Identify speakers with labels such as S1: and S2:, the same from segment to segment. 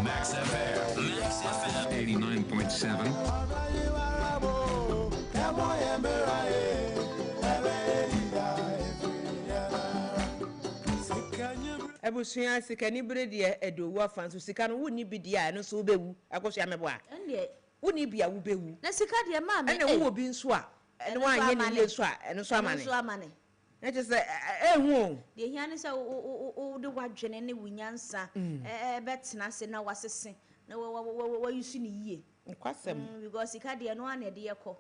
S1: Max FM 89.7.
S2: Ebusuya sika ni bere de edowu afan so sika no woni bi de a no so bewu akoso amebo a
S3: ende
S2: woni bi a wo bewu
S3: na sika de ma me
S2: ene wo bi nso a ene wa anye ne yesu a ene so amane na je se ehu o
S3: de hia ne se o de wadwene ne wunyansa betena se na wasese na wa yusu ne yie
S2: kwasem
S3: because sika de no ane de yekọ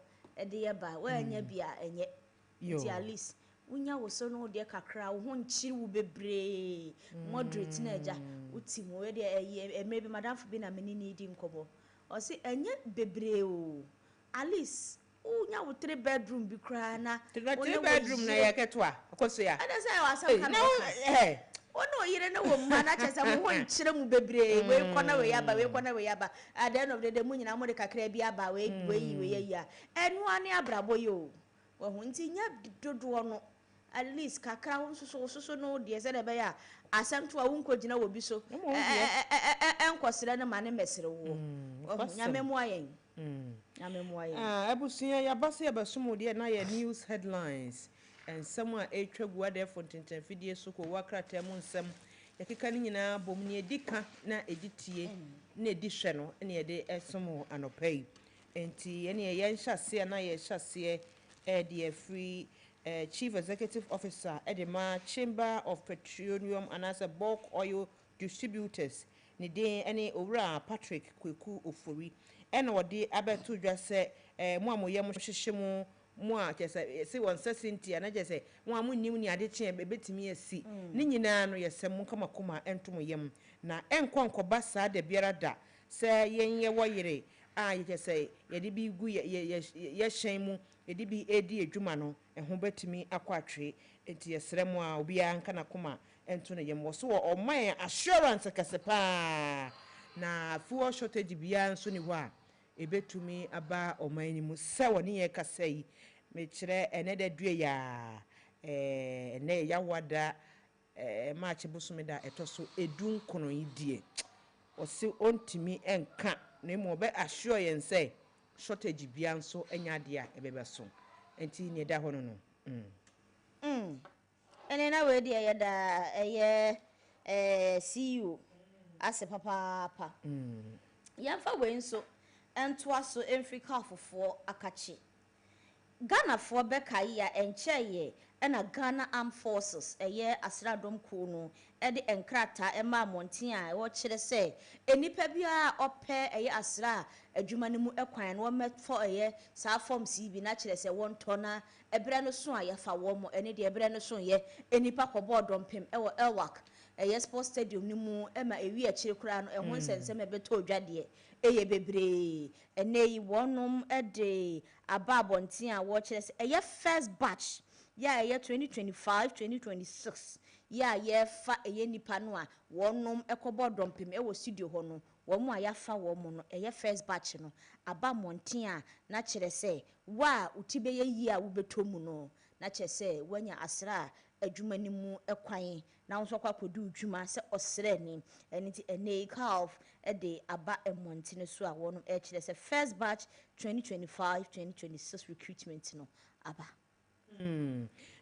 S3: de ye ba wa anya bi a enye ti at least unya wo so no de kakra wo ho nchiri wo bebre moderate na eja uti mo we de maybe madam for be na me ni di nkobo o se enye bebre o at least unya wo 3 bedroom bi kra na
S2: 3 bedroom na ye keto a akoso ya
S3: ada say wa sam kan ono yire na wo ma na chese mo ho nchire mu bebre we kona we yaba at the end of the day munyina mo de kakra bi aba we ya enu ane abrabo yo wo ho nti nya dodo no at least kakra wo so no de se de be ya asanto a wo nkogina wo bi so enkosere na mane mesere wo nyamemu ayen
S2: ebusuya ya base ya basumu de na ya news headlines and someone a twegu ade fontinten fidie so ko wakrata mu nsem yakeka ni nyina bom ne edika na editie na edihwe no ne ede esomo anopai enti ye ne ye nhase na ye hyase the free chief executive officer edema chamber of petroleum and as a bulk oil distributors ni den ene owura Patrick Kweku Ofori ene wode abeto dwa se mo amoye mo hyehyemu mo a kese se won sasintia na jese mo amunnim ni ade kye betimi asi ni nyina no yesem nkamakoma entom yem na enkonkoba saa de biara da se yenye woyere a yekese yede bi gu ye hyen mu yede bi edi adwuma no ho betimi akwatwe enti yesremu a obi anka na koma ento ne yem wo so o man assurance kasepa na fuel shortage bia nso ni ho a ebetumi aba omani mu se woni ye kasai me kire ene da due ya ene ya wada march busumi da etoso edun kono yidie o se ontimi enka na mo be assure yen say shortage bia nso enya de a ebebe so enti ne da hono no
S3: ene na we de ye da CEO ase papa yamfa we nso entoa so Africa afofo akachi Ghana for beka ya encheye na Ghana Armed Forces asradom ko no de enkrata ema monten a wo kire se enipa bia ope asra adwuma ne mu ekwan no metfo sa form CB na kire se won tona ebre no so ayafa wo mo ene de ebre no so ye enipa kobodom pem elwak sports stadium ni mu ema ewi akire kura no ehon sensem ebeto odwade bebre ene yi wonum de ababonten a wo kire se first batch ya 2025-2026 ya fa nipa no a wonum ekobodom pem wo studio ho no wo mu ayafa wo mu no first batch no abamonten a na kire se wa utibe yi a wo betomu no na kire se wanya asra adwuma ni mu ekwan na nso kwa kodu dwuma se osre ni enti ene calf de aba emonten so a wonum kire se first batch 2025-2026 recruitment no aba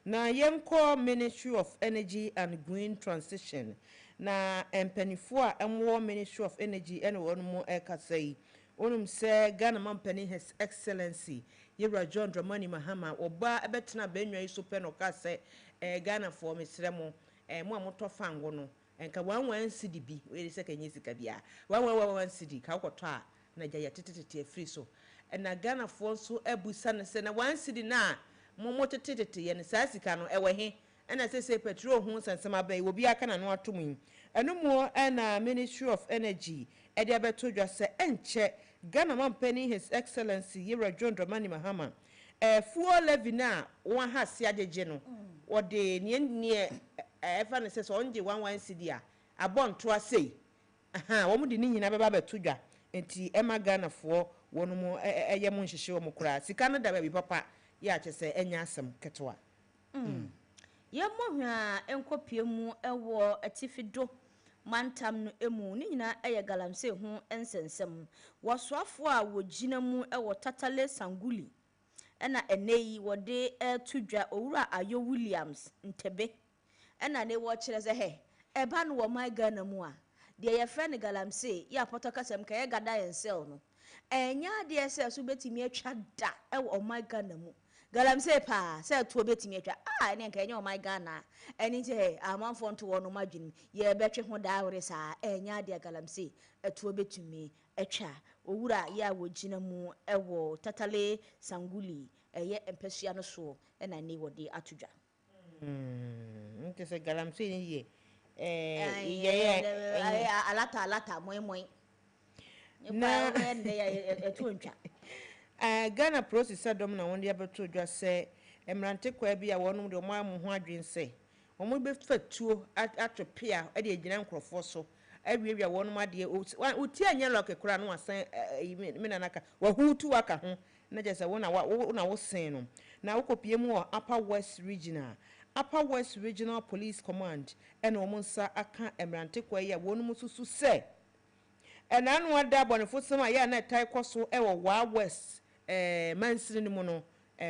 S2: na yemko Ministry of Energy and Green Transition na empanifo a emwo Ministry of Energy ene wonmo ekasai onum se Ghana mampani His Excellency Yewra John Dramani Mahama oba ebetena benwa iso pe no kase Ghana for mesremo mo amoto fango no enka 11 cedi bi we se kanye sika bia 11 cedi ka koto a na gya tetete free so na Ghana for so ebusa ne se na 1 cedi na mo tetete ye ne sasika no ewe he na se petrol hu sansama bai obi aka na no atomu eno mo na Ministry of Energy e de abeto dwa se enche Ghana mampani His Excellency Yewra John Dramani Mahama fuel levy na won ha se ajeje no wo de ne efa ne se so onje 11 cedi a abonto asei aha wo mu di ni nyina beba beto dwa enti ema Ghana fo wono mu eye mu nhihye wo mu kura sika no da ba bi papa ya kyese enya asem ketwa
S3: ye mohwa enkopie mu ewo atifido mantam no emu ni nyina eye galamse ho ensensem wosoafo a wogina mu ewo Tatale Sanguli ena eneyi wode tudwa owura Ayo Williams Ntebe ena ne wo kire ze he eba no wo my Ghana mu a de ye friend galamse ya potokasem ka ye gada yensel no enya de se so betimi atwa da ewo my Ghana mu galamse pa se to betimi atwa ene nka enya my Ghana eni je amanfo nto wo no madwin ye betwe ho da wore sa enya de galamse to betimi atwa owura ya wogina mu ewo Tatale Sanguli eye empesua no so ena ne wode atudwa
S2: nke se galamse ni ye
S3: alata moi na ende ya etuntwa
S2: Ghana process dom na won de abeto dwa se emrante kwa bia wonum de mo am ho adwen se omo be fatuo atopia e de agina nkrofo so awiawia wonum ade uti anya loke kura no asan me nanaka wa hutu aka ho na je se wona wo sen no na wokopie mu Upper West Regional Police Command ena omo nsa aka emrante kwa ya wonum susu se ena no ada bonefo sema ya na tai koso e wo wa West mansiri ni mu no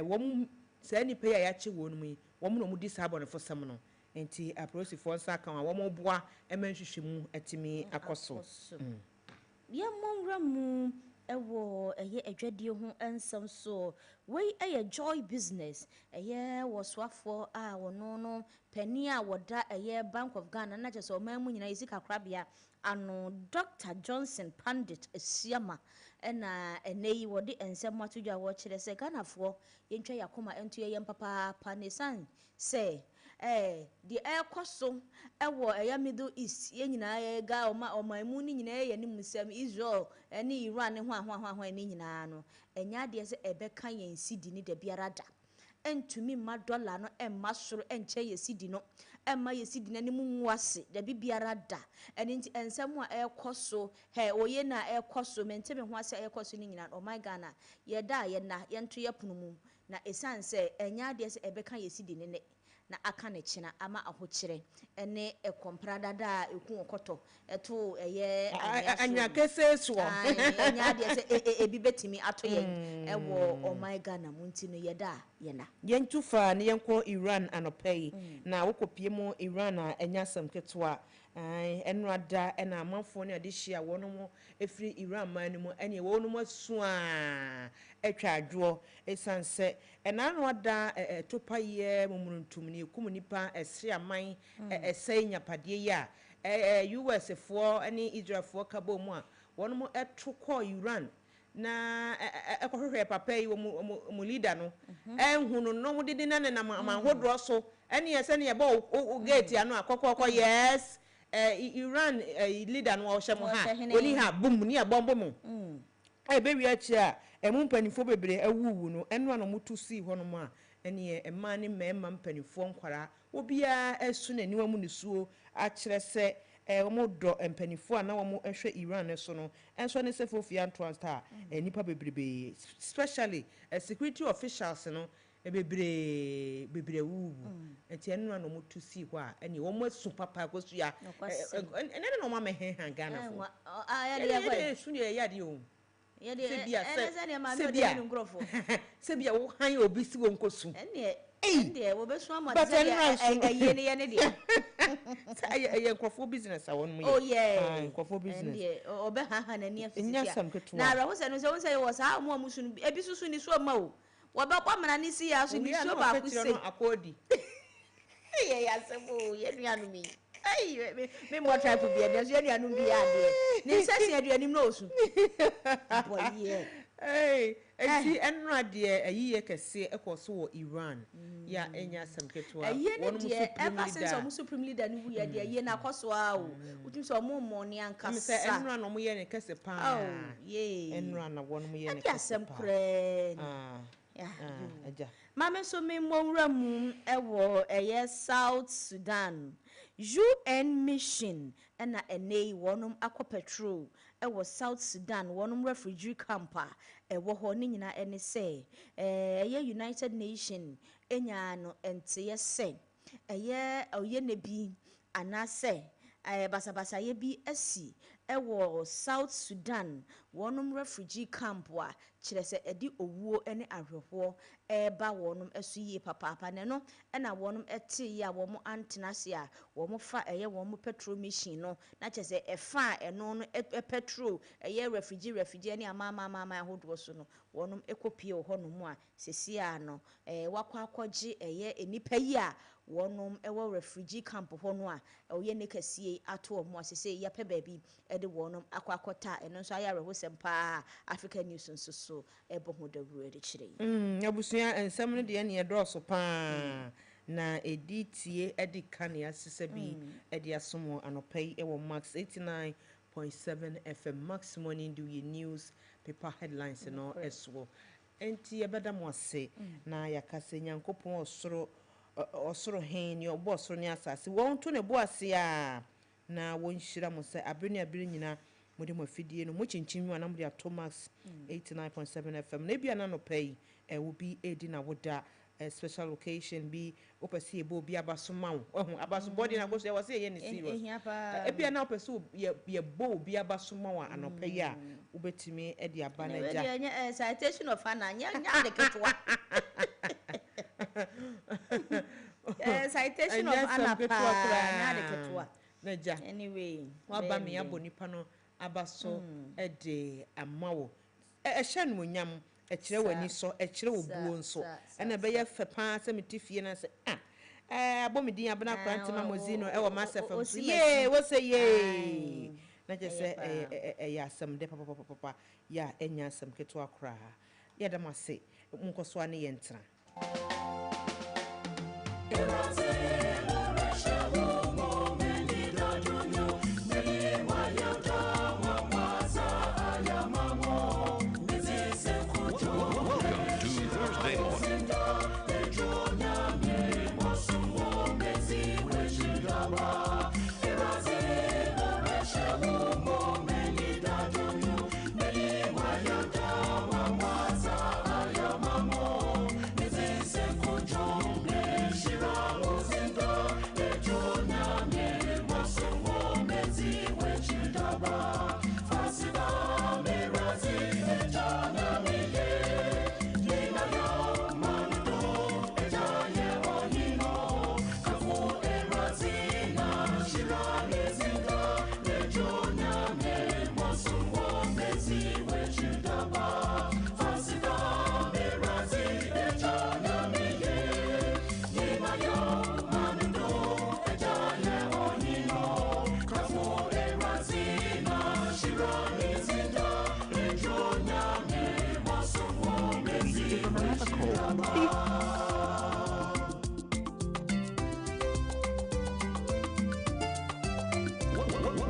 S2: wom sa ni pe ya che wonum yi wom no mu di sa bonefo sem no enti apolisifoɔ nsa aka wom boa emanhwehwemu atimi akoso
S3: ye monwra mu ewo eye adwadie ho ensam so wei eye Joy Business eye wosoafo a wono no pani a woda eye Bank of Ghana na je so mamu nyina yisika krabia ano Dr. Johnson Pandit Esiama ena eneyi wode ensem atudwa wo kire se Ghanafo yentwa yakoma ento ye papa panesan se the air koso ewo eya Middle East ye nyina ga omamu ni nyina ye nim nsem Israel ene Iran ne ho ene nyina no enya de se ebeka yen sidi ni de biara da entumi ma dollar no emma soro enche ye sidi no emma ye sidi na nimu nwase de biara da ene nti ensem a ekoso oye na ekoso mentebe ho ase ekoso ni nyina oh my Ghana ye da ye na ye nto ye ponumu na esanse enya de se ebeka ye sidi ne na aka ne china ama ahokyere ene ekompra dada eku okoto eto eye
S2: anya kese so
S3: enya de se ebi betimi ato yen ewo oh my Ghana munti no yeda ye na
S2: yentufa ne yenko Iran anopai na wokopie mu Iran a enya sam ketwa enu ada ena amanfo ne ade hia wono mo efiri Iran man mu ene wono mo asu a etwa adwo esanse ena no ada topaye mumuruntum ne kum nipa ese aman ese nyapade ya US fo ene Israel fo kabo mu a wono mo etokọ Iran na ekohwehwe papa yi wo mu leader no enhunu no mo didi na na manhodro so ene yese ne ye ba gate ya no akokọ yes Iran leader no wo hyem ha oni ha bum ni abombo mu be wi achi a emu mpanifo bebre awuwu no eno no mutu si ho no mu a ene ema ne mema mpanifo nkwara obia esu na niwa mu nisuo a kire se omo do mpanifo na wo ehwe Iran so no enso ne sefofia ntwanta nipa bebrebe especially security officials no bebre wu enti enu no mutu si ho a ene wo masu papa kosu ya ene no ma mehe ha Ghana fo ya su ne ya de o
S3: ya de ene ne ma no de nkrofo
S2: sebia wo han obi si wo nkosu
S3: ende wo besu amade ye ne de
S2: say nkrofo business awon mu
S3: oh yeah
S2: nkrofo business
S3: ende obe ha na ni
S2: afisia
S3: na ra wo se no se wo sa mo amusu ebi susu ni so ma o wo be kwa mana ni si ya so ni so ba ku se
S2: akodi
S3: ye ya se mo ye nuanu mi ai me mo try to be there so ye nuanu bi ya de ni se se aduanim no osu boy yeah
S2: enti enra de ayiye kese ekoso wo Iran ya enya samketwa
S3: wonu ever since o supreme leader ni wu ye de ye na koso a o utim so mo mo ni anka
S2: sa enra no mo ye ne kese pa
S3: oh yeah
S2: enra na wonu mo ye ne kese pa
S3: aja mama so me mo wura mu ewo eye South Sudan UN mission na enei wonum akọ patrol ewo South Sudan wonum refugee camp ewo ho ni nyina ene se United Nation enya no ente se oye nebi anase basabasa ye bi asi ewo South Sudan wonum refugee camp wa kire se edi owuo ene ahwehwo ba wonum asuye papa ne no na wonum ete ya womo antenase a womo fa womo petrol machine no na kire se efa eno no petrol refugee ne amama ahodo so no wonum ekopie ho no mu a sesia no wakwa akwaji enipa yi a wonum ewo refugee camp ho no a oye ne kasie ato mo asese ya pe baabi de wonum akwakota eno so aya reho sempa Africa News nso so ebo ho dawuro de kire
S2: abusua ensem no de ne edroso pa na editie edika ne asese bi ede asomo anopai ewo Max 89.7 FM Max Morning do your news paper headlines no eswo enti ebeda mo ase na yakase nyankopon osoro hen ne obo osoro ne asase won to ne bo ase a na won hira mo se abere nyina mode mo afidie no mo chinchinwi ana mode Thomas 89.7 FM na bia na no pay will be edi na woda special location bi opese ebo bi abasoma wo abaso body na go so we say ye ne serious bia na opese ye bo bi abasoma wa anope ya ubetimi e di aba na ja
S3: citation of ana nya de ketwa citation of ana pa nya de ketwa
S2: na ja
S3: anyway
S2: wa ba me aboni pa no abaso e de amawo hye no nyam ekire wani so ekire obuo nso ena be ye fe pa se metifie na se abomidin abna kwante mamozino e wo masefam so ye wo se ye na je se ya asem de papa ya enya asem keto akra ya da mase munkoso ane ye ntra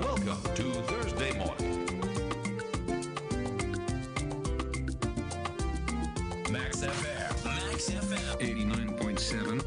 S1: Welcome to Thursday morning. Max FM 89.7.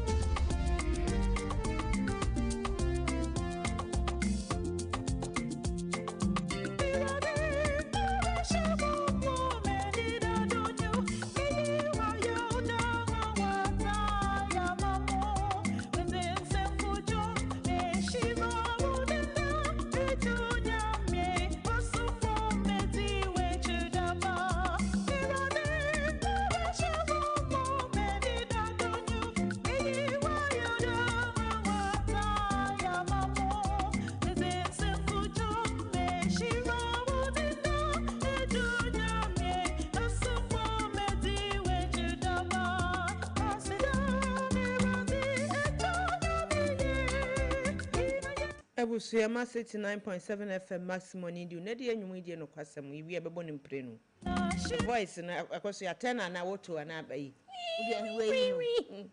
S2: Ebusuya ma 69.7 FM Max Morning do na de enwum die no kwasem iwi ebebo ne mpre no voice na akoso ya tena na woto na abai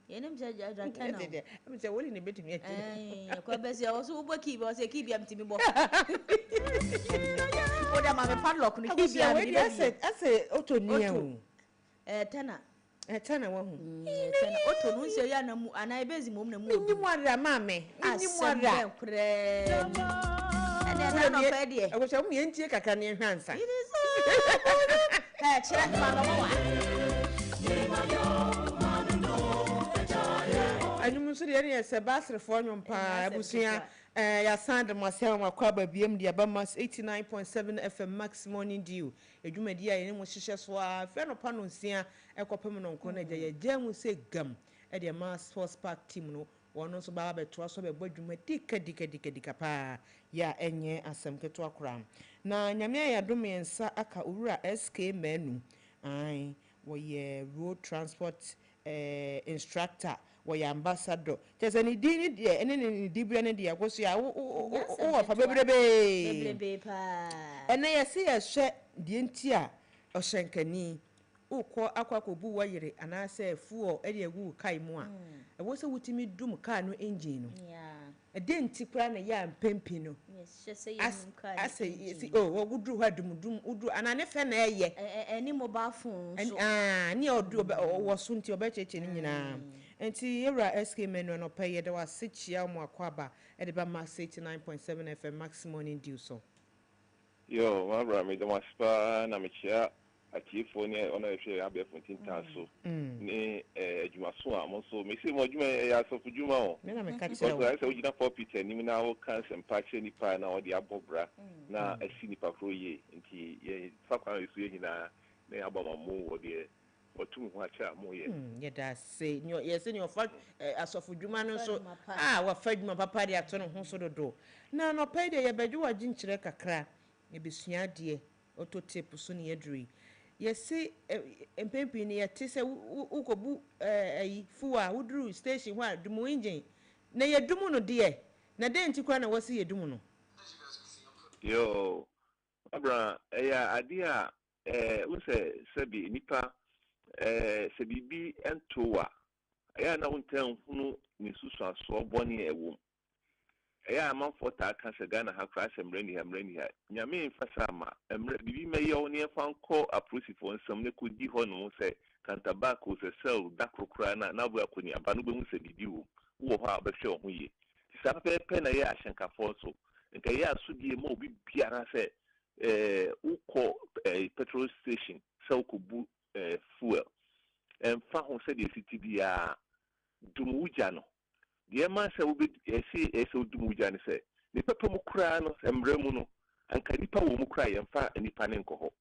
S3: yenem jaja kana
S2: am say woli ne betumi ati
S3: ko besi o so bo ki bo se ki bi am timi bo o da ma me padlock no ki bi am
S2: ase oto ni
S3: tena
S2: Etana wa hu.
S3: Etana oto no nsia ya na mu ana ebezi mom na mu.
S2: Ni mu ara mame. Ni mu ara.
S3: Ene na no pa de.
S2: Agosha mu yentie kakra ne hwansa.
S3: Chere ma no wa.
S2: Anum so de ye se basrefo nwompa abusuya ya sand masel makwa babiem de abamas 89.7 FM Max Morning Dew edwumadi aye ne mo hihye so a fe no pa no nsia ekopem no nko na je jamu se gam e de ma sports park team no wono so ba beto so be badwuma dika pa ya enye asem keto akora na nyame ya dom yensa aka owura SK manu ai wo ye road transport instructor wo ambassador tese ni dini de ene ni dibia ne de akoso ya wo fa bebrebe
S3: pa
S2: ene yesi yehwe de ntia ohyenkani ukọ akwakobu wayire anase fuo ede agu kai mu a ewo se wutimi dum car no engine no ede nti kra na ya mpempi no ase wogudru ha dum udu anane fe na eye
S3: eni mobile phone so
S2: ni odu wo so nti obecheche ni nyina enti yewra SK menu no paye de wasechia mu akwaba ede ba max 89.7 FM Max Morning Dew so
S4: yo mabra me de waspa na mechia atifo ni ona ehwe abia 14 taso ni adwumaso a mo so me se mo adwuma ya so fudwuma o
S2: me na me ka tira
S4: o so ugina for Peter ni na wo cancer mpache ni pa na o de abobra na asi ni pa kro ye nti ye fa kwa esu ye nyina na abamamu o de otum ho acha mo ye
S2: ye da se nyo ye se nyo fa asofudwuma no so wa fadwuma papa de ato no ho so dodo na no pa de ye badwu wa ginkyire kakra ye besua de ototape so ne yedri yesi empempi ni yete se ukobu ayi fuwa udru station wa dumu engine na yedumu no de na de nti kwa na wasi yedumu no
S4: yo abra ya adia unse sebi nipa sebibi entowa ya na unten hunu ni susu aso boni ewu ya amanfo ta aka se Ghana ha kra semreni ha nyame mfasa ma emre bibi meyo ne fanko approach for nsam ne kodi ho no se kantabako se sell dakrokra na bu akoni abanu be hu se bibi wo ho a be hwe ho ye sa pepe na ya ahyenka for so nka ya asudie ma obi biara se uko petrol station se ukobu fuel fa ho se de city bia dumuja no de ma se obi ese dumuja ne se ni pepe mu kura no emre mu no anka nipa wo mu kura ye mfa nipa ne nkoho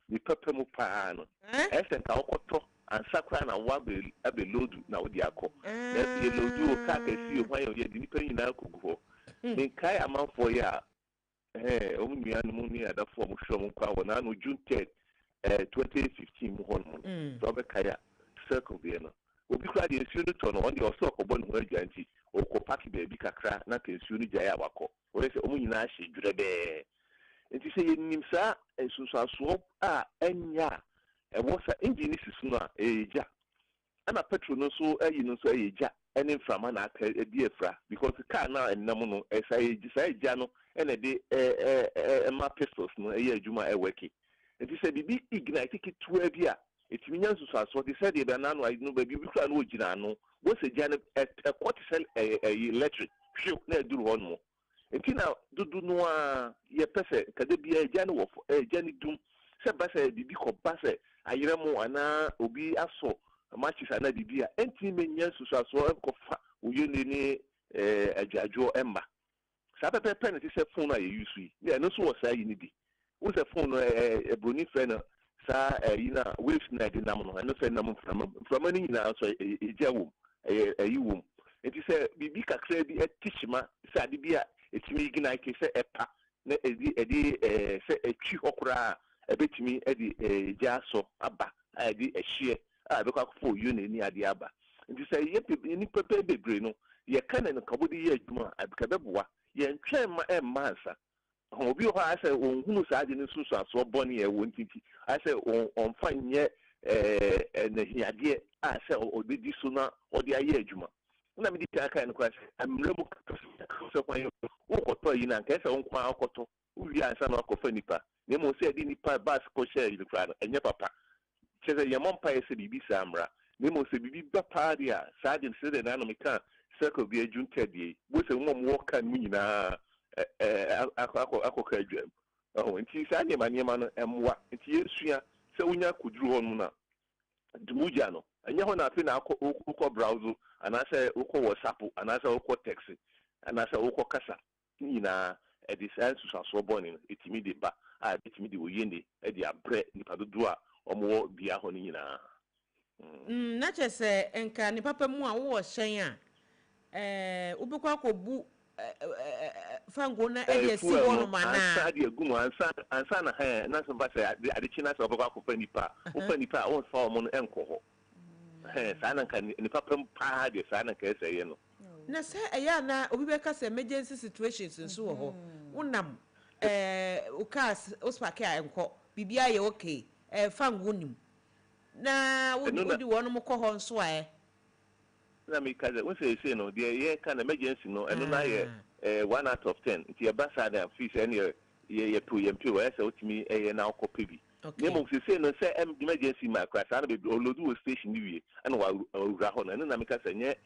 S4: ni pepe mu pa no ese ka okoto ansa kura na wa be load na odi akọ na ye load o ka ka si o hwan ye di nipa nyina kogu ho ni kai amanfo ya o mu nua no mu ni adafo mu hwo mu kwa wona no June 3 2015 mu hon mu so be kaya circle be no obi kura de nsuo no to no on de oso okobo no agyanti okopaki baby kakra na ka nsuo no gyae awakọ o se omu nyina ahye dwurebe nti se yenim sa ensusu aso a enya ewo sa engine sisu no a eja ana petrol no so ayi no so eja ene mframa na aka edi efra because car na enam no esa eja no ene de ma pistols no eya adwuma eweki nti se bibi ignite kitua bi a etimi nya nsusu aso de se de be na no ayi no ba bi kura no ogina no wo se ja ne cortisol electric hwe na eduru ho no nti na dudu no a ye pese kade bia eja ne wo eja ne dum se ba se bibi ko ba se ayere mu ana obi aso matches ana bibia enti menya nsusu aso enkofa oyo ne adwajo emba sa pepe pen ti se phone na ye use yi ya no so wo sa yi ni bi wo se phone no broni friend sa yi na waves na de nam no no se nam from ni nyina so eja wom yi wom enti se bibi kakra bi etishima se ade bia etimi gina ke se epa na edi se etwi hokora ebetimi edi eja so aba edi ehie a be kwa fo yo na ni ade aba nti se ye ni pepe bebre no ye kana no kabodi ye adwuma abika beboa ye ntwen ma emmansa obi ho ase onhunu sa ade ni susu aso boni e won titi ase on fanye na hiade a se obedi so na odi aye adwuma na me di aka no kwa se amremu so kwa yo ukoto yi na nke se onkwa akoto uwi ansa na akofa nipa ne mo se adi nipa bas ko share yi kra no enye papa cheze ye mompa ese bibi samra nemo se bibi ba paria sergeant said na no meka circle bi ajunta die wo se mo mo ka mu nyina akoka adwam nti sa ne maniema no emwa nti yesua se wonya kuduru ho no na dumuja no anya ho na afi na akọ browse anase ukọ WhatsApp anase ukọ text anase ukọ kasa nyina edi sense so boni etimi de ba a etimi de oyende edi abre nipa dodo a omo bia ho nyina
S2: na chese enka ni papa mu a wo hyen a ubekwa akobu fango na edi esi ho no mana
S4: ansa de agumu ansa na ha na so ba se ade chi na so obekwa akofa nipa ofa nipa won fa omo no enko ho saa na ni papa pa de saa na ka eseye no
S2: na se eya na obi be ka se emergency situations nso wo ho wonam ukas ospake a enko bibia ye okay fango nim na wodi wono mo ko ho nso a
S4: na me kaze won say no de ye kan emergency no eno na ye 1 out of 10 nti e ba sa da fees ene ye to ye mpi we say otimi ye na okope bi nemo say no say emergency ma kra sa na be olodu station ni wie ana wa ura ho na me kaze nye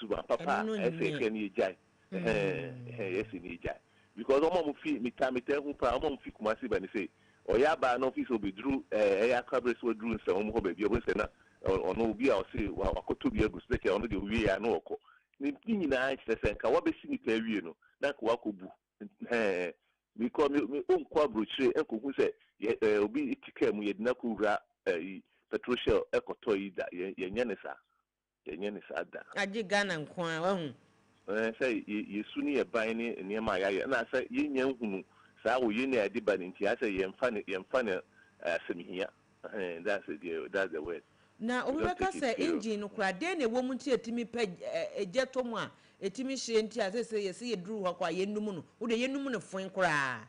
S4: suba papa say ken ye jai yes ni jai because omo mo fi mi ta hu pa omo mo fi kuma si ba ni say oya ba no office obedru ya kabre so dru nse omo ho ba bi obo say na ono obi a o say akoto bi agu say ono de wie ya no okọ ni nyina chese nka wa be si ni pa wie no na ko akobu mi ko mi onko abrochire enko say obi itika mu yedina ko wura petrol shell ekoto yi da ye nya ne sa da
S2: aje Ghana nko a wa hu
S4: say yesu ni ye ban ni niema ya na say ye nya hunu saa wo ye na ade ba ni nti asa ye mfa ne asemhia that's the word
S2: na obi be ka say engine no kura de na wo mu nti etimi pa ejeto mu a etimi hye nti asa say yesi ye duru hɔ kwa ye num no wo de ye num no fon kura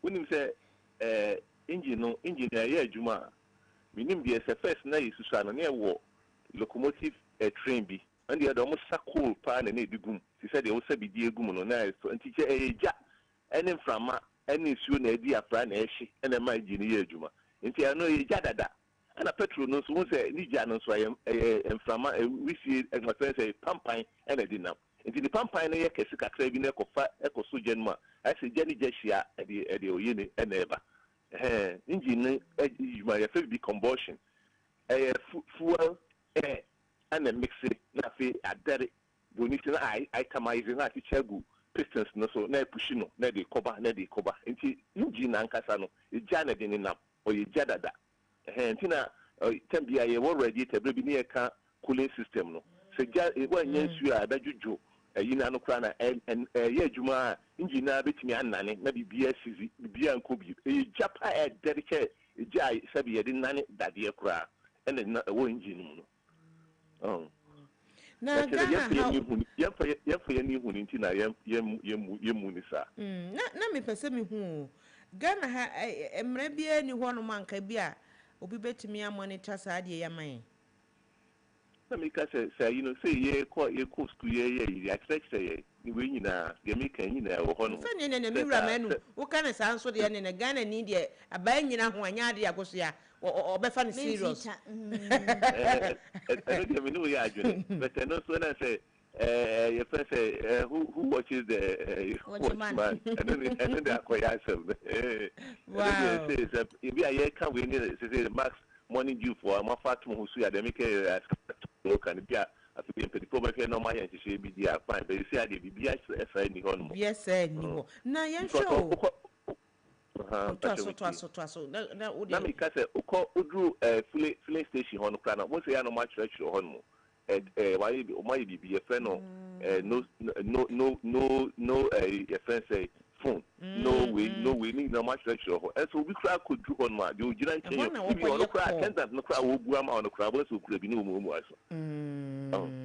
S4: wonim say engine na ye adwuma minim de se first na yesu sa no na wo locomotive train bi and the other mo sakol pa na edugum ti say de wo sabi di egum no na nti che eja ene mframa ene nsuo na edi afra na ehye ene ma engine ye adwuma nti ano eja dada ana petrol no so won say ni ja no so mframa wisi egmafen say pampan ene di nam nti di pampan no ye kesi kakra bi na ekofa ekoso je no a say je ni je hia ede oyene ene eba engine you may have be combustion fuel air and a mix it na fi adere boniti na I kamize na ti chegu pistons no so na push no na de cover nti engine na nkasa no e ja na de ni nam o ye ja dada nti na tambia ye wo radiator bi ni e ka cooling system no se ja e wa nyansu a da juju yina no kra na ye adwuma engine na betimi anane na bibia sizi bibia nkobi e japa e dedicate e ja sabi ye de nane dade kra ene na wo engine mu no
S2: na Ghana
S4: ya ni hu nti na yemu ni sa
S2: na me pese me hu Ghana ha emre bia ni ho no manka bia obi betimi amonitor sa de yaman
S4: na me ka say ye ko school ye expect say ni we nyina ye me kan nyina wo ho no
S2: fa ne mi wura manu wo ka ne sa nso de ne Ghana ni de aban nyina ho anya de agoso ya obefa ne serious
S4: I don't know ya adwene but no so na say your friend say who watches the watchman I don't know akoya self
S2: wow
S4: say if you can we need say max money due for my fat mo so ya dem make can be a the problem no my yanchi be dia fine but you see I dey be say ni ho no
S2: yes ni ho na yen show to na odi
S4: na me ka say uko udru filling station ho no kra na mo say ya no match church ho no why o my be your friend no your friend say phone no we need no match church ho and so we kra could do on ma the ogiran chen you no kra attendant no kra wo bua ma no kra bo so kra bi ni mo aso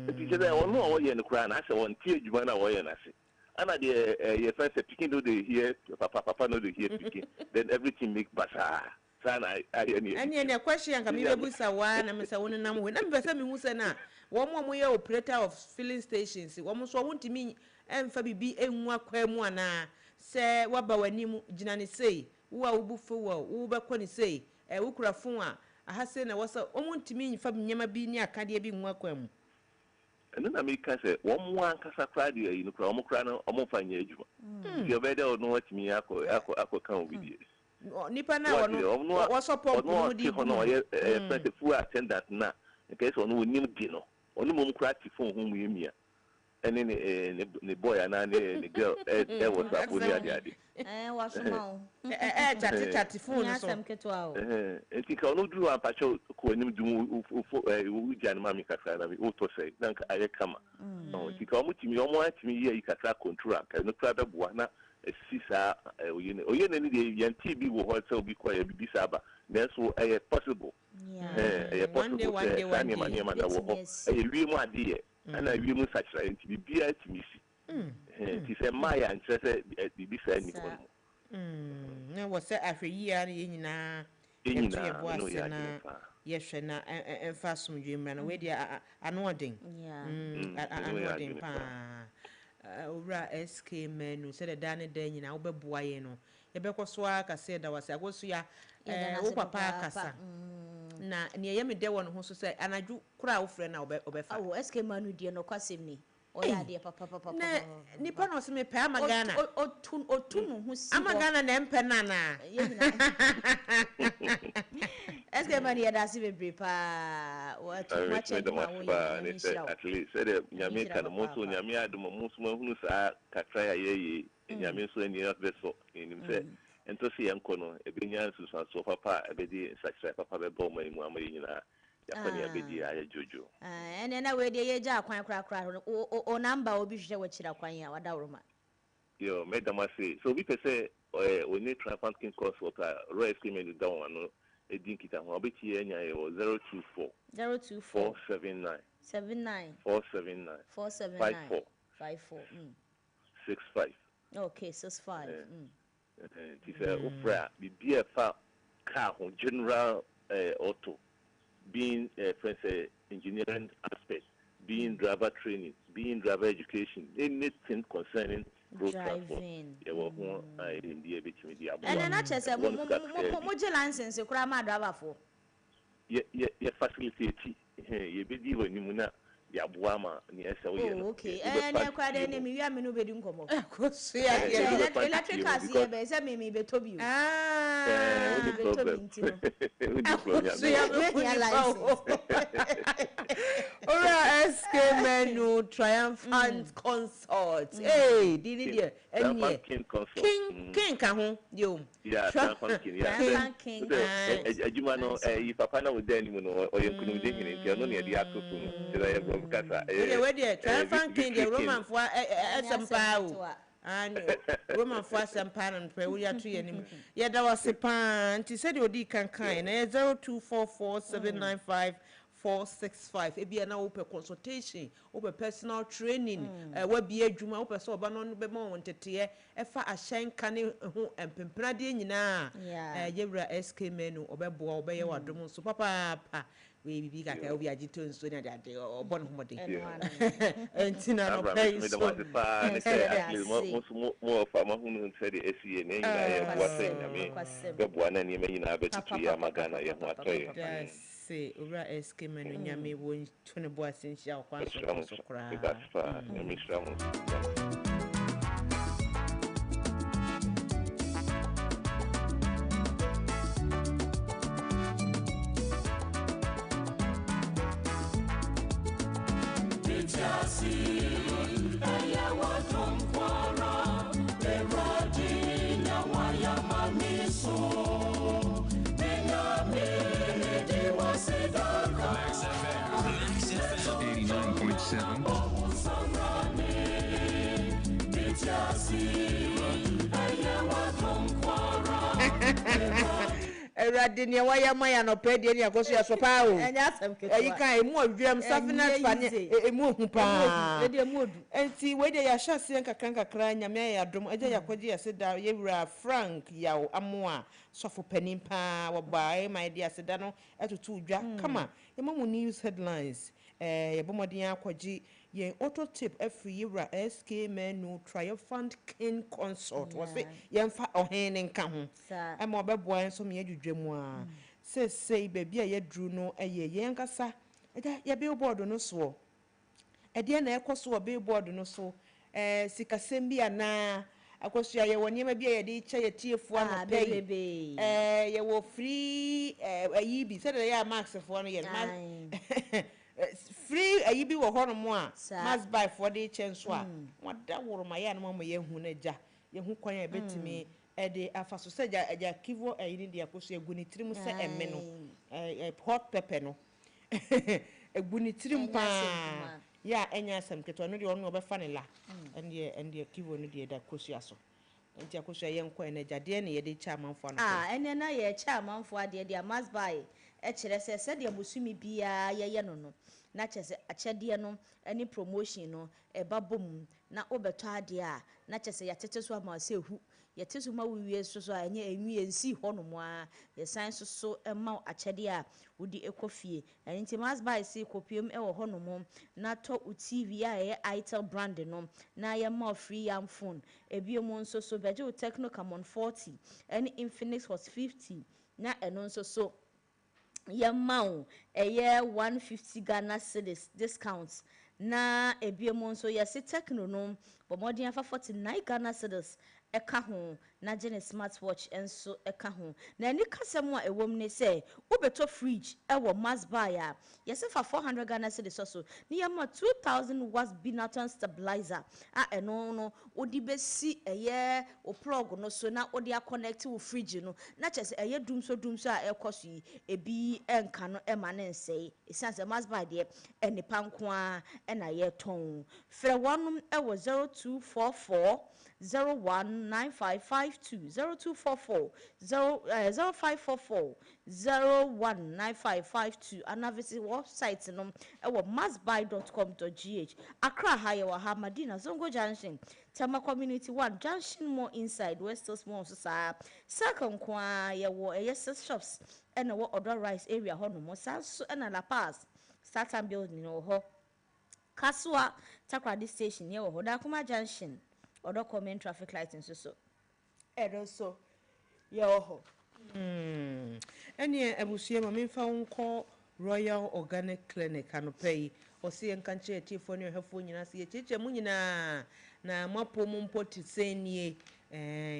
S4: it is there one no wo ye no kra na say won tie adwuma na wo ye na say ana the your friend say picking do they hear papa no they hear picking then everything make basa sana
S2: any question can be busa wa na me say won nam we na me say me hu say na wo mo ye operator of filling stations wo mo so wontimi emfa bibi enwu akwa mu ana se waba wani mu gina ne sei wo a wo bufu wo be ko ne sei wo kura fon a aha se na wasa omuntimi nfa nyama bi ni akade bi nwa kwam
S4: eno na me ka se wo mo ankasa kra de yi no kra wo kra no o fa nya adwuma ti obede o no watimi akọ kan obi die
S2: nipa na wono wo support no di
S4: ho no ye full attendant na nke so no wonim di no onu mom kra ti phone ho mu yemia ene ne boy ana ne girl was up with ade
S3: wasoma
S2: chat phone so
S4: enti ka onu duru ampacho ko anim dum u jan ma mi kasa na mi o to say na ka aye kama enti ka omu timi omu atimi ye ikatra control ka no kra beboa na sisa oyene ni de yanti bi wo hotel obi kwa ya bibi saba nanso possible possible one day na wo wi mu ade ana wi mu sachira enti bibia atimisi ti se maya ntrese bibi sa ni ko
S2: na wo se afeyi ara nyina ye bo asena ye hwe na emfa somdwe mra na we dia anoden anoden pa owura SK menu se da ne da nyina wo beboa ye no ye bekoso aka se da wase agoso ya wo papa akasa na ne ye me de won ho so se anaju kura wo frɛ na obefa
S3: SK menu die no kwasem ni oya de papa
S2: na nipa no se me pa amagana
S3: otun ho si
S2: amagana na empe na
S3: ye nyina SK menu ye da se bebre pa wa tu ma che de ma wo ye
S4: at least said nyame kan mo so nyame adum mo so hunu sa kakra ya ye nyame so ni not beso nim se ento se yanko no ebenya susan so papa ebedi sakra papa be bo mai mu amari nyina ya pani abedi ya jojo
S3: ene na we de ye ja kwan kra o number obi hwe wa kira kwan ya wada woroma
S4: yo medama say so we say we need transfer king course water royal scheme down one edin kita ho obeti enya ye 024 479 479
S3: 54
S4: 65
S3: okay 65
S4: ti say ofra bibia fa car ho general auto being engineering aspect, being driver training, being driver education, anything concerning road transport. Yeah, well, in the media.
S3: And then I just said, "Moje license, you cry my driver for."
S4: Yeah, facilitate. You be when you muna. Ya buama ni esa we
S3: no. Okay. And kwa de me wi amenu be di nkomo.
S2: Koso ya
S3: electric cars here be say me be tobi.
S4: We be tobi ntino.
S2: So ya be license. Ora SK menu triumphant consort. Hey, did you any king ka ho yo.
S4: Yeah, triumphant king. Yeah. King. Ajuma no papa na we dey ni mu no oyenkunu de hini nti no na ye dia to so kasa
S2: we dey triumphant king the Roman for asempa and Roman for asempa and pray we ato ye nim ye da wase pa nti said odi kankan na 0244795465 ebia na open consultation open personal training we bi adwuma open so oba no be ma won tete e fa ahyen kane ho empempena de nyina yewura SK menu obeboa obeye wadom so papa we bibi kaka obi agito nso na de obon homode entina no pay so
S4: mo fa ma hunu se de SCA na nyina ye boa nyame beboa na ni nyina betutu ya magana ye ho atoye
S2: se ura SK menu nyame won tune boa senhia kwa so kra
S4: nyame shramu
S2: Erade ne waya maya no pede ne akoso ya sopa o ayi kan emu odwem safinat fa ne emu hu pa enti we de ya hyase nkakra nyame ya dom aja yakwaje ya seda yewura Frank yawo amoa sofo panin pa wo ba my dear seda no etutu udwa kama emamu news headlines yebomodin akwaje yen auto tip every yewura SK menu triumphant king consort was it yen fa ohen nka ho ema obeboa enso me adwudwemu a say baby a yɛduru no ɛyɛ yɛn kasa ɛda yɛ billboard no so ɛdeɛ na ɛkɔ so wɔ billboard no so sikasɛm bi ana akɔsua yɛwɔ nneɛma bi a yɛde kyɛ yɛtiefoɔ anɔpɛ yi yɛwɔ free ayi bi sɛdeɛ yɛ a maxfoɔ no yɛ free ayi bi wɔ hɔ no mo a mass buy for de kyɛ nso a wada woro ma yɛ anoma ma yɛhu no agya yɛhu kwan a yɛbɛtumi ɛde afa so sɛ agya kivo ayi ne de akɔsua egu ne tirim sɛ ɛmɛ no hot pepper no egu ne tirim paa ya enya asɛm ketewa no de ɔno ɔbɛfa ne la ɛndeɛ kivo no de da kɔsua so nti akɔsua yɛn kɔ ɛna gyadeɛ ne yɛde kyɛ amanfoɔ no
S3: ɛnɛ na yɛ kyɛ amanfoɔ adeɛ de mass buy ɛkyerɛ sɛ sɛdeɛ bosumi biara yɛyɛ no na kyerɛ sɛ akyɛdeɛ no ɛne promotion no ɛba bom na wobɛtɔ adeɛ a na kyerɛ sɛ yɛtete so ama sɛ ehu yɛte so ma wiwie so a ɛnyɛ enwi ensi hɔ no mo a yɛsan so ɛma akyɛdeɛ a wodi ekɔ fie ɛno nti mass buy si kopiem ɛwɔ hɔ no mo na tɔ u TV a ɛyɛ Itel brand no na yɛma free yam phone ebie mu nso so bɛgye u Tecno Camon 40 ɛne Infinix Hot 50 na ɛno nso so yɛma ɛyɛ 150 Ghana cedis discounts na ebie mu nso yɛse Tecno no bɔmɔden afa 49 Ghana cedis ɛka ho na gene smartwatch enso ɛka ho na ani kasɛm a ɛwɔ mu ne sɛ wobɛtɔ fridge ɛwɔ mass buy a yɛsɛ fa 400 Ghana cedis so ne yɛma 2000 watts Binaton stabilizer a ɛno no wodi bɛsi ɛyɛ o plug no so na wodi connect wo fridge no na kyerɛ sɛ ɛyɛ dum so a ɛkɔ so yi ebi ɛnka no ɛma ne nsɛe ɛsiane sɛ mass buy deɛ ɛnipa nko a ɛna yɛtɔn frɛ wɔnom ɛwɔ 0244 019552 0244 0544 019552 and visit website no massbuy.com.gh Accra Hayawa ha Madina Zongo Junction Tama Community 1 Junction more inside West Small Society second kwa yawo yes shops and what other rice area hono mo so and La Paz Startan building no ho Kasua Takradi station near Hodakuma Junction Odo comment traffic light nso so edo so ye oho
S2: ene abusua ma memfa wonko Royal Organic Clinic anopai osi enkanche etifo ne ohafo nyina se yecheche mu nyina na mapo mu mpoti senie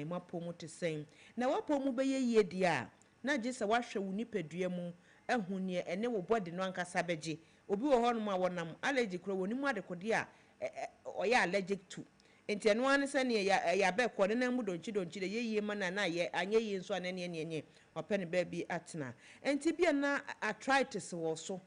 S2: mapo mu te sen na wapo mu beye yie dia na je se wahwe wo nipadua mu ehu ne ene wo body no ankasa beje obi wo ho no ma wonam allergy kro woni mu adekode a oya allergic to enti eno ane se ne ya be ko ne na mu donchi de yeye ma na ye anye yi nso anene ne opene ba bi atena enti bia na arthritis wo so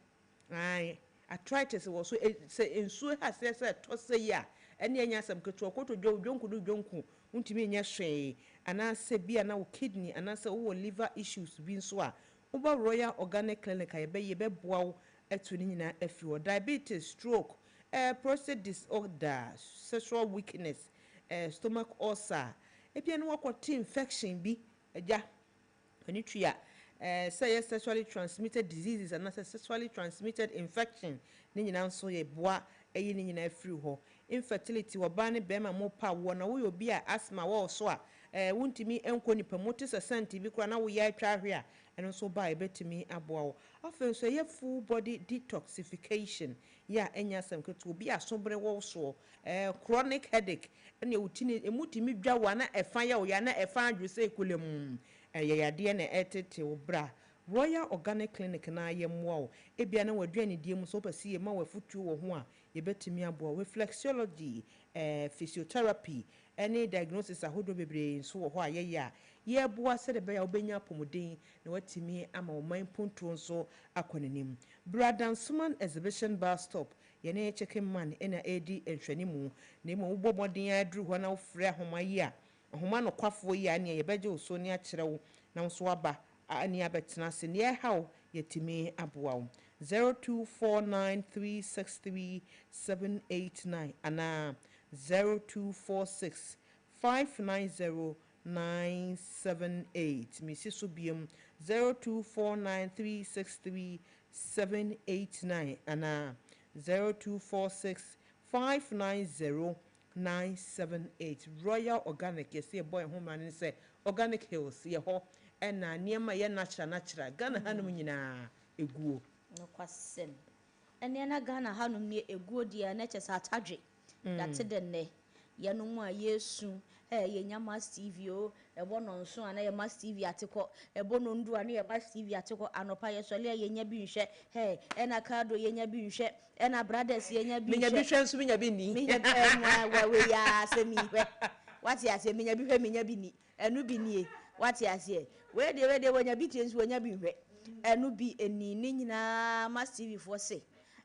S2: arthritis wo so se ensu ha se to se ya ene anya sam keto koto dwonku untimi nya hwe ana se bia na wo kidney ana se wo liver issues bi nso a wo ba Royal Organic Clinic ye be boa wo etu ni nyina afi wo diabetes stroke prostate disorder, sexual weakness, stomach ulcer. If you know what infection be, when you say sexually transmitted diseases and not sexually transmitted infection, then you so ye bois a yin in a free ho. Infertility or banny bema more power, one will be a asthma or so. Won't me enkoni promote a senti because now we are here and also buy a bet to me a bow. Often so ye full body detoxification. Ya enya some could be a sombre also chronic headache and you tini a mutimi jawana a fire or yana a fire you say kulum ya DNA etete bra. Royal Organic Clinic na yem wow. Ebiana wa dwani diem so pesi ma wa futu wo ho a ye betimi abo reflexology physiotherapy any diagnosis ahodo bebre so wo ho a ye boa se de be ya obenya pomodin na watimi ama o man ponto nso akonenim Bradan Suman exhibition bus stop ye na checking man ena edi enhwanimu na mo bobodin adru ho na wo frɛ ahoma yi a ahoma no kwafo yi a na ye beje oso ne a kyerɛw na nso aba ani abetena se ne hawo yetimi aboa 0249363789 ana 0246590978 Mrs. Subium 0249363789 ana 0246590978 Royal Organic yes boy home and say Organic Hills ye ho ɛna nneɛma yɛ natural Ghana hanom nyinaa eguo
S3: no kwasem ene na Ghana hanom ne eguo dia na kyesa atadwe date de ne yɛno mu a yesu yɛnya Mass TV o ɛbɔ no nso ana yɛ Mass TV ateko ɛbɔ no ndu ana yɛ Mass TV ateko anopa yɛsɔle yɛnya bi nhwɛ ɛna kado yɛnya bi nhwɛ ɛna brothers yɛnya bi nhwɛ
S2: menya bi hwɛ nso menya bi ni
S3: menya bi we ya semi hwɛ wati ase menya bi hwɛ menya bi ni ɛnu bi nie wati ase we de wonya bi tie nso wonya bi hwɛ ɛnu bi eni ni nyina Mass TV fo se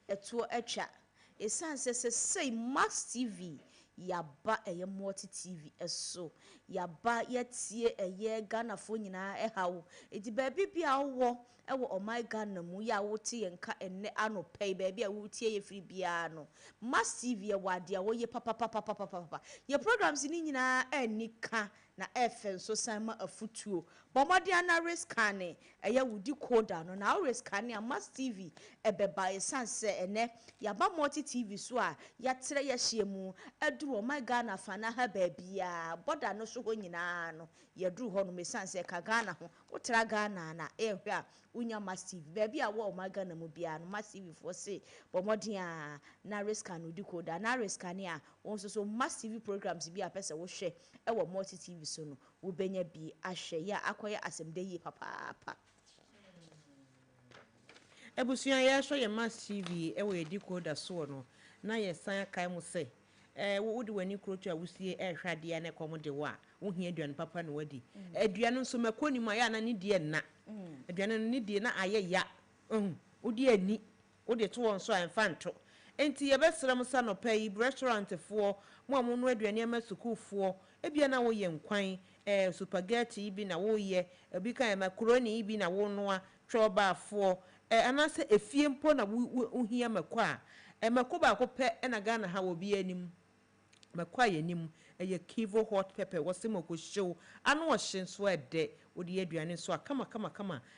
S3: ɛto atwa esan se Mass TV yaba eye multi TV eso yaba yetie eye Ghana fo nyina ehawo edi baabi bia wo ewo o my Ghana mu ya wo tie nka enne anopɛ baabi a wo tie ye free bia no Mass TV e wade a wo ye papa ye programs ni nyina anika na efe nso sanma afutuo bomode ana risk ane eye wudi coder no na risk ane a Mass TV ebeba esanse ene yaba multi TV so a ya tere ya hyiemu aduru my Ghana fana ha baabia boda no so ho nyina no yaduru ho no mesanse ka Ghana ho wotra Ghana na ehwe a unya Mass TV baabi a wo my Ghana mu bia no Mass TV fo se bomode a na risk ane udi coder na risk ane a won so Mass TV programs bi a pese wo hwe ewo multi TV so no wo benya bi ahwe ya akoye asemde yi papa
S2: ebusua ya hwe ye Mass TV ewo edi coder so no na ye san kai mu se wo de wani kroto a wusie ehwade na komo de wa wo hia aduan papa na wadi aduan nso makoni ma ya na ne die na aduan no ne die na aye ya wo de ani wo de to won so amfanto enti ye besram sa no pay restaurant fo mo amono aduan ma sukufo ebia na wo ye nkwan spaghetti bi na wo ye ebi kan macaroni bi na wo noa choba fo anase efie mpo na wo hia makwa makoba ko pe na Ghana ha wo bi anim makwa ye nim eye Kivo hot pepper wo se mako show anu wo hye nso ede wo de aduane nso kama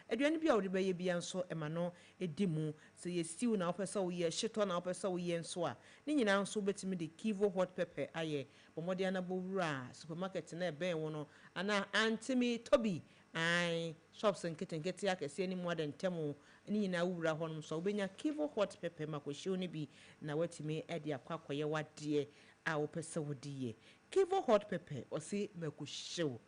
S2: aduane bia wo de be ye bia nso ema no edimu se ye stew na wo pesa wo ye hyeto na wo pesa wo ye nso a ni nyina nso betimi de Kivo hot pepper aye bomode anabowura supermarket na ebe wo no ana antimi tobi ai shops nkete akese ni more than temu ni nyina wura ho no so obenya Kivo hot pepper makoshiw ni bi na watimi e de akwakoye wade a wo pesa wodiye Kivo hot pepper o si makoshiw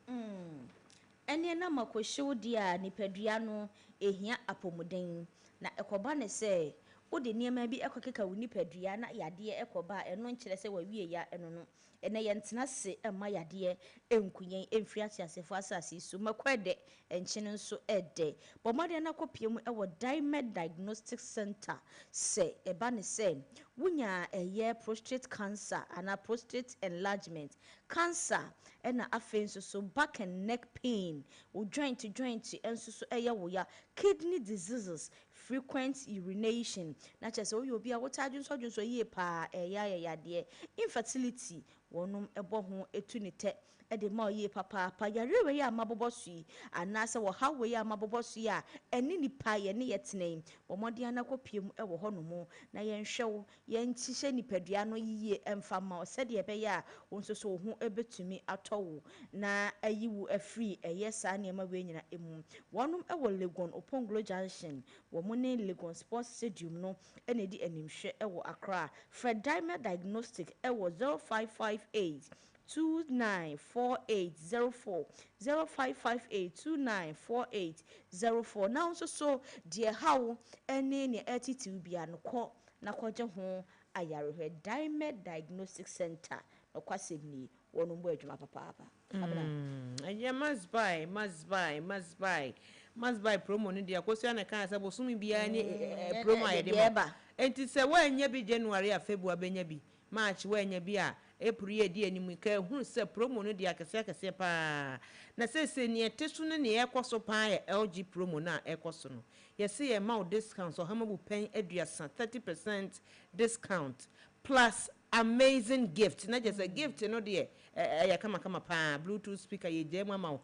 S3: ene na makoshiw dia nipadua no ehia apomuden na ekoba ne se wo de niema bi ekokeka wo nipadua na yade ekoba eno nkyere se wawie ya eno no ene yentena se ema yade enkunyen emfiri asiasefo asase so makwede enkyene nso ede bomade na kopiem ewo Diamond Diagnostic Center se eba ne se wunya eye prostate cancer ana prostate enlargement cancer ena afenso so back and neck pain wo joint enso so eye wo ya kidney diseases frequent urination na chese oyo obi a wotadwunso yie pa yade infertility wonum ebo ho etu ne te ede ma oye papa yarewe ya mabobosui anase wo hawe ya mabobosui a eni nipa ye ne yetene bomode anakopiem ewo honomu na yenhwewo yenchihye nipadua no yiye emfama osede ebe ya wonsoso wo ho ebetumi atowo na ayiwu afri eyesa ne ma we nyina emu wonum ewo Legon Oponglo Junction wo mo ne Legon Sports Stadium no ene di animhwe ewo Accra Fred Diamond Diagnostic ewo 0558 294804 0558294804 now so dear how any ne attitude bia no ko na kwaje ho ayarehwe Diamond Diagnostic Center no kwasemni wonu mbo adwuma papa
S2: anya must buy promo ni dia kosia na kan say bosumi bia ni promo ayede ma enti se wa anya bi January a February benya bi March wa anya bi a April ye di animu ka hu se promo no dia kese pa na se ne etesu ne ekoso pa LG promo na ekoso no ye se ye ma discount so hamabu pen aduasa 30% discount plus amazing gift na just a gift no de ya kama pa Bluetooth speaker ye je mama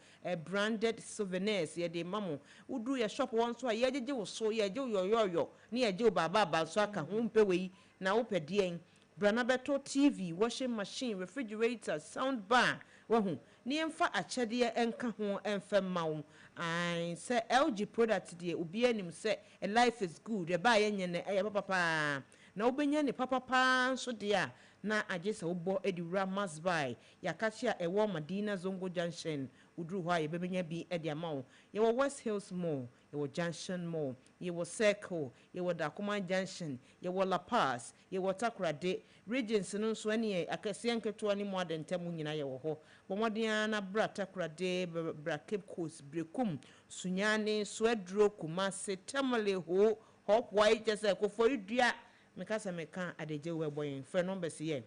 S2: branded souvenirs ye de mamo udu ya shop won so ye jeje wo so ye je yoyoyo ne ye je baba so aka ho mpe we na wo pedien Branabeto TV, washing machine, refrigerator, sound bar. Wahu ni emfa akyɛdeɛ enka ho emfa ma wo ai sɛ LG product deɛ obi anim sɛ a life is good ba yɛ nye ne ɛyɛ papa na wobɛnya ne papa nso deɛ na agye sɛ wobɔ edi wura must buy yakachi a ɛwɔ Madina Zongo Junction uduru hɔ a yɛbɛnya bi ɛde ama wo yɛwɔ West Hills Mall yɛwɔ Junction Mall yɛwɔ Circle yɛwɔ Dakuma Junction yɛwɔ La Paz yɛwɔ Takoradi regions no nso ɛne akɛseɛ nketewa ne mu adentam nyina yɛwɔ hɔ bɔmmɔden na bra Takoradi bra Cape Coast Brekum Sunyane Swedro Kumase Tamale Ho Hop White just Kofori dua mekasa meka adegye we boyen phone number see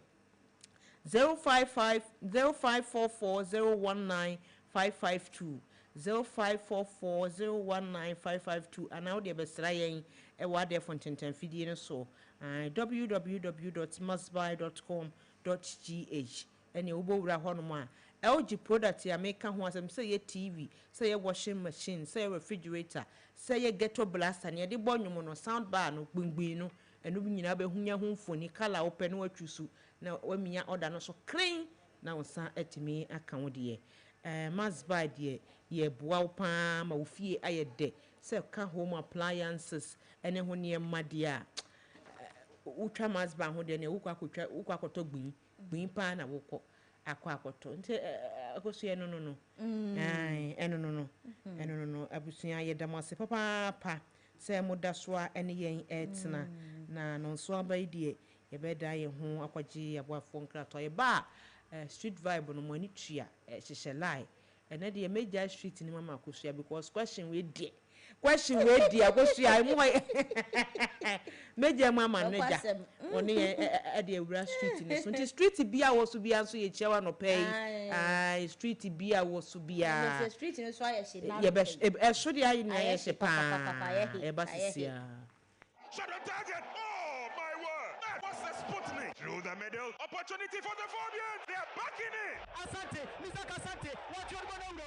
S2: 0544019552 0544019552 and now the best yen e wa there for tenten fidie no so www.mustbuy.com.gh ene wo bowura ho no ma LG product ya make ho asem say ye TV say ye washing machine say refrigerator say ye ghetto blaster ne de bonyum no sound bar no gbingbin no enu nyina be hunya ho mfoni kala open no atwusu na wamia order no so clean na wonsa atimi aka wo de must buy de ye boa pa ma ofie ayede say ka home appliances ene ho ne made a utwa must buy ho de ne ukwa akoto gbin pa na wokọ akoto nti akoso no ai eno no abusua ye damase papa say moda so a ene yen etna na no so abai de ye beda ye ho akwaji aboafo nkrato ye ba street vibe no mo ani tua hyehyɛ lie ene de meja street ni mama akosua because question we dey akosua mo meja mama neja oni e de ewura street ni so nti street bia wo so bia so ye chewa no pay street bia wo so bia
S3: street no so aye she na
S2: ye be so de aye na ye she pa e ba sisia
S1: Shot on target. Oh, my word. What's the Sputnik? Through the middle. Opportunity for the Fabians. They are back in it.
S5: Asante, Mr. Asante. What you want to do?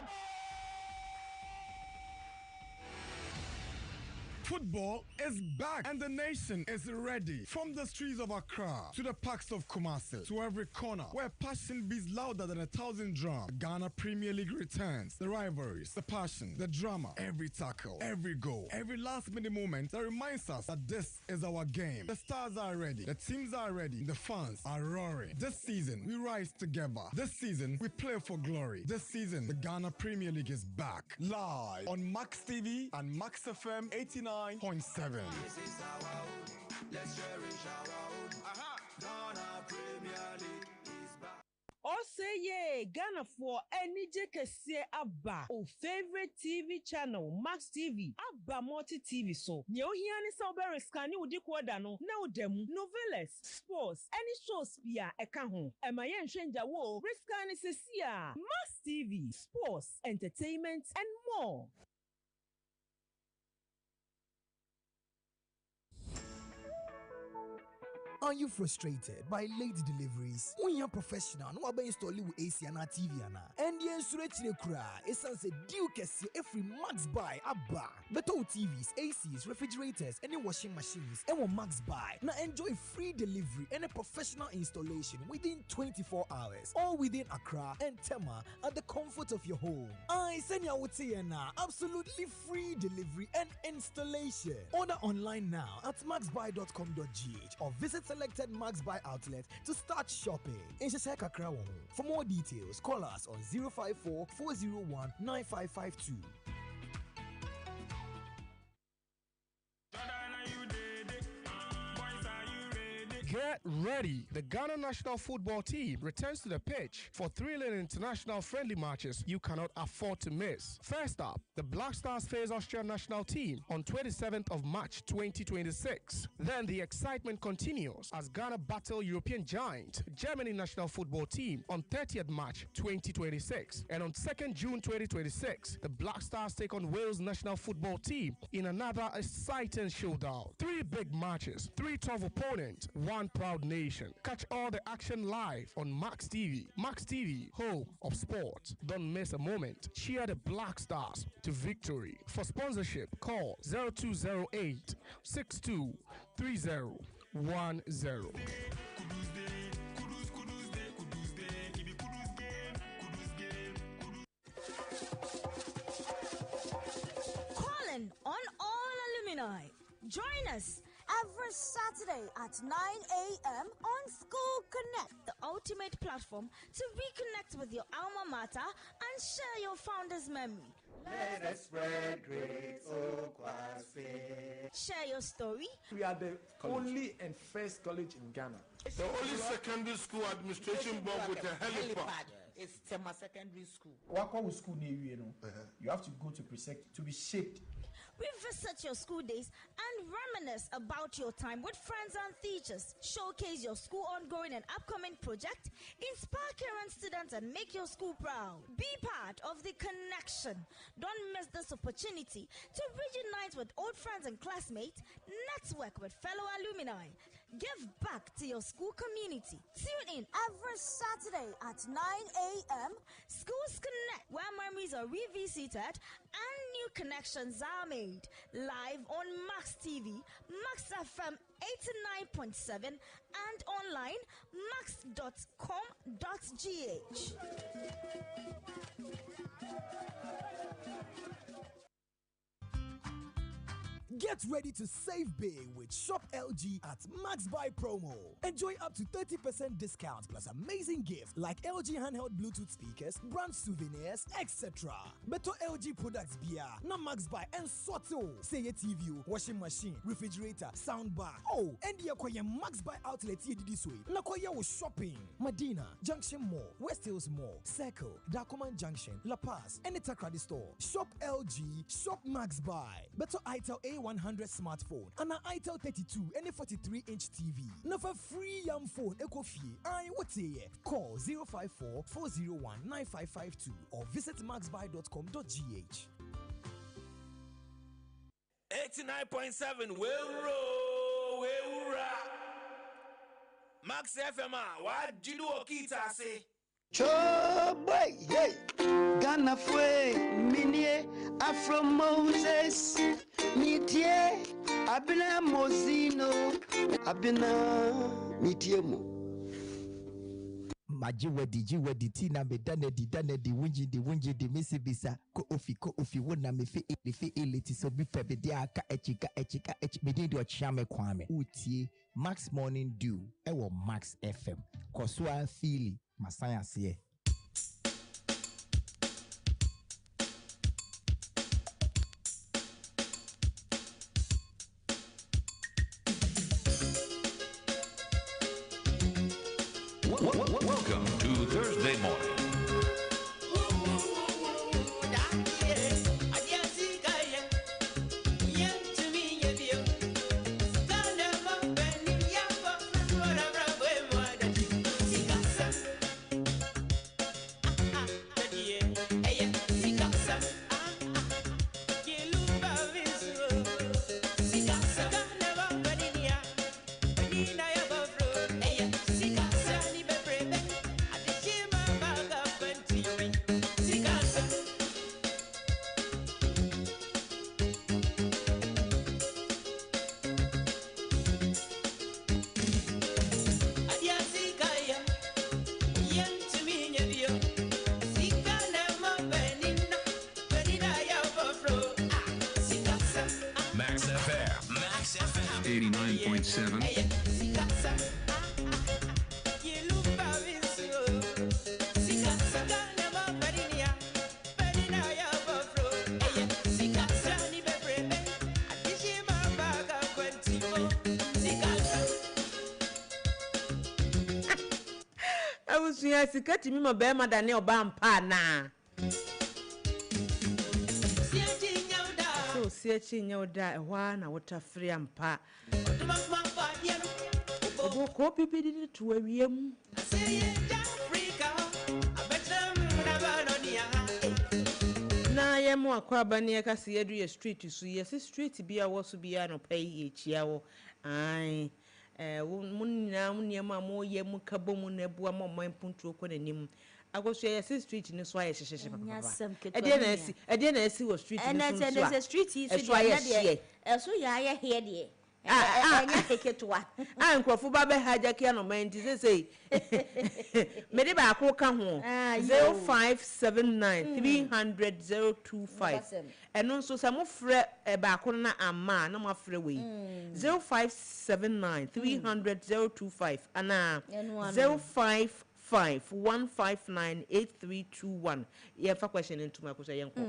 S6: Football is back and the nation is ready. From the streets of Accra to the parks of Kumasi to every corner where passion beats louder than 1,000 drums. Ghana Premier League returns. The rivalries, the passion, the drama, every tackle, every goal, every last-minute moment that reminds us that this is our game. The stars are ready. The teams are ready. The fans are roaring. This season, we rise together. This season, we play for glory. This season, the Ghana Premier League is back. Live on Max TV and Max FM 89.7. This is our hood. Let's cherish our hood. Ghana Premier League is back.
S2: Oseye Ghana for enije kese abba o favorite TV channel Max TV abba multi TV so ne ohia ni sa obere scan ni udi koda no na odam novelas sports any shows bia eka ho ema ye nhwenja wo riskan ni sesia Max TV sports entertainment and more.
S5: Are you frustrated by late deliveries? When you're professional, no one install you AC and TV and the insurance kura essence due kesi every Max Buy abba. Better TVs, ACs, refrigerators, any washing machines, and Max Buy. Now enjoy free delivery and a professional installation within 24 hours, all within Accra and Tema at the comfort of your home. I send you out here now, absolutely free delivery and installation. Order online now at maxbuy.com.gh or visit selected Max Buy outlets to start shopping. In Shashaka Crown. For more details, call us on 054 401 9552.
S7: Get ready. The Ghana national football team returns to the pitch for thrilling international friendly matches you cannot afford to miss. First up, the Black Stars face Austrian national team on 27th of March 2026. Then the excitement continues as Ghana battle European giant Germany national football team on 30th March 2026. And on 2nd June 2026, the Black Stars take on Wales national football team in another exciting showdown. 3 big matches, 3 tough opponents, 1 proud nation. Catch all the action live on Max TV. Max TV, home of sports. Don't miss a moment. Cheer the Black Stars to victory. For sponsorship, call 0208 623010.
S8: Alumni. Join us
S3: every Saturday at 9 a.m. on School Connect,
S8: the ultimate platform to reconnect with your alma mater and share your founder's memory.
S9: Let us spread great Okwasi.
S8: Share your story.
S10: We are the only and first college in Ghana.
S11: The only secondary school administration board with a helipad.
S9: It's Tema Secondary School.
S10: Wako school near you know. You have to go to Presect to be shaped.
S8: Revisit your school days and reminisce about your time with friends and teachers. Showcase your school ongoing and upcoming project. Inspire current students and make your school proud. Be part of the connection. Don't miss this opportunity to reunite with old friends and classmates. Network with fellow alumni. Give back to your school community. Tune in
S3: every Saturday at 9 a.m.
S8: Schools Connect, where memories are revisited and new connections are made. Live on Max TV, Max FM 89.7 and online max.com.gh.
S5: Get ready to save big with Shop LG at Max Buy promo. Enjoy up to 30% discount plus amazing gifts like LG handheld Bluetooth speakers, brand souvenirs, etc. Beto LG products beer, na Max Buy and Soto. Say a TV, washing machine, refrigerator, soundbar. Oh, and you acquire Max Buy outlet here this way. Na koya was shopping. Medina, Junction Mall, West Hills Mall, Circle, Dacoman Junction, La Paz, and the Takrady store. Shop LG, Shop Max Buy. Beto Itel A100 smartphone and an Itel 32 and a 43-inch TV. Now for free young phone, Ecofi. What's here? Call 054-401-9552 or visit maxbuy.com.gh.
S12: 89.7 Max FM, what do you do? Say
S13: Choboy, hey, Ghana fue minie Afro Moses, mitie, abina Mozino, abina mitiemo.
S14: Maji wedi tina me dane di winji di misi bisa ko ofi wona me fe eliti so bi febe de aka echika me di ochame kwame utie Max Morning Dew ewo Max FM kosua fili masaya sie.
S15: Welcome to Thursday morning.
S16: Max FM 89.7.
S2: I was here to get me my bema than your bampana. So, searching your da one, I would have free and pa. Copy it to a room. Na I am more crabania Cassia street to see yes, street to be a was to be an pay each year. Aye. Munna munyama mo ye mukabo munebu ama mo mpuntu okone nim agosua yes street ni so aye hehehye papa e dey na esi wo street ni so
S3: and there's a street is so ya de so ya here de anya keketwa
S2: nkrofo ba be hijack ya no man ti say me de ba ko ka ho 0579 300 025 eno nso se mo frɛ ba ko na ama na mo frɛ we 0579 300 025 ana 0551598321 ye fa question into my question yenko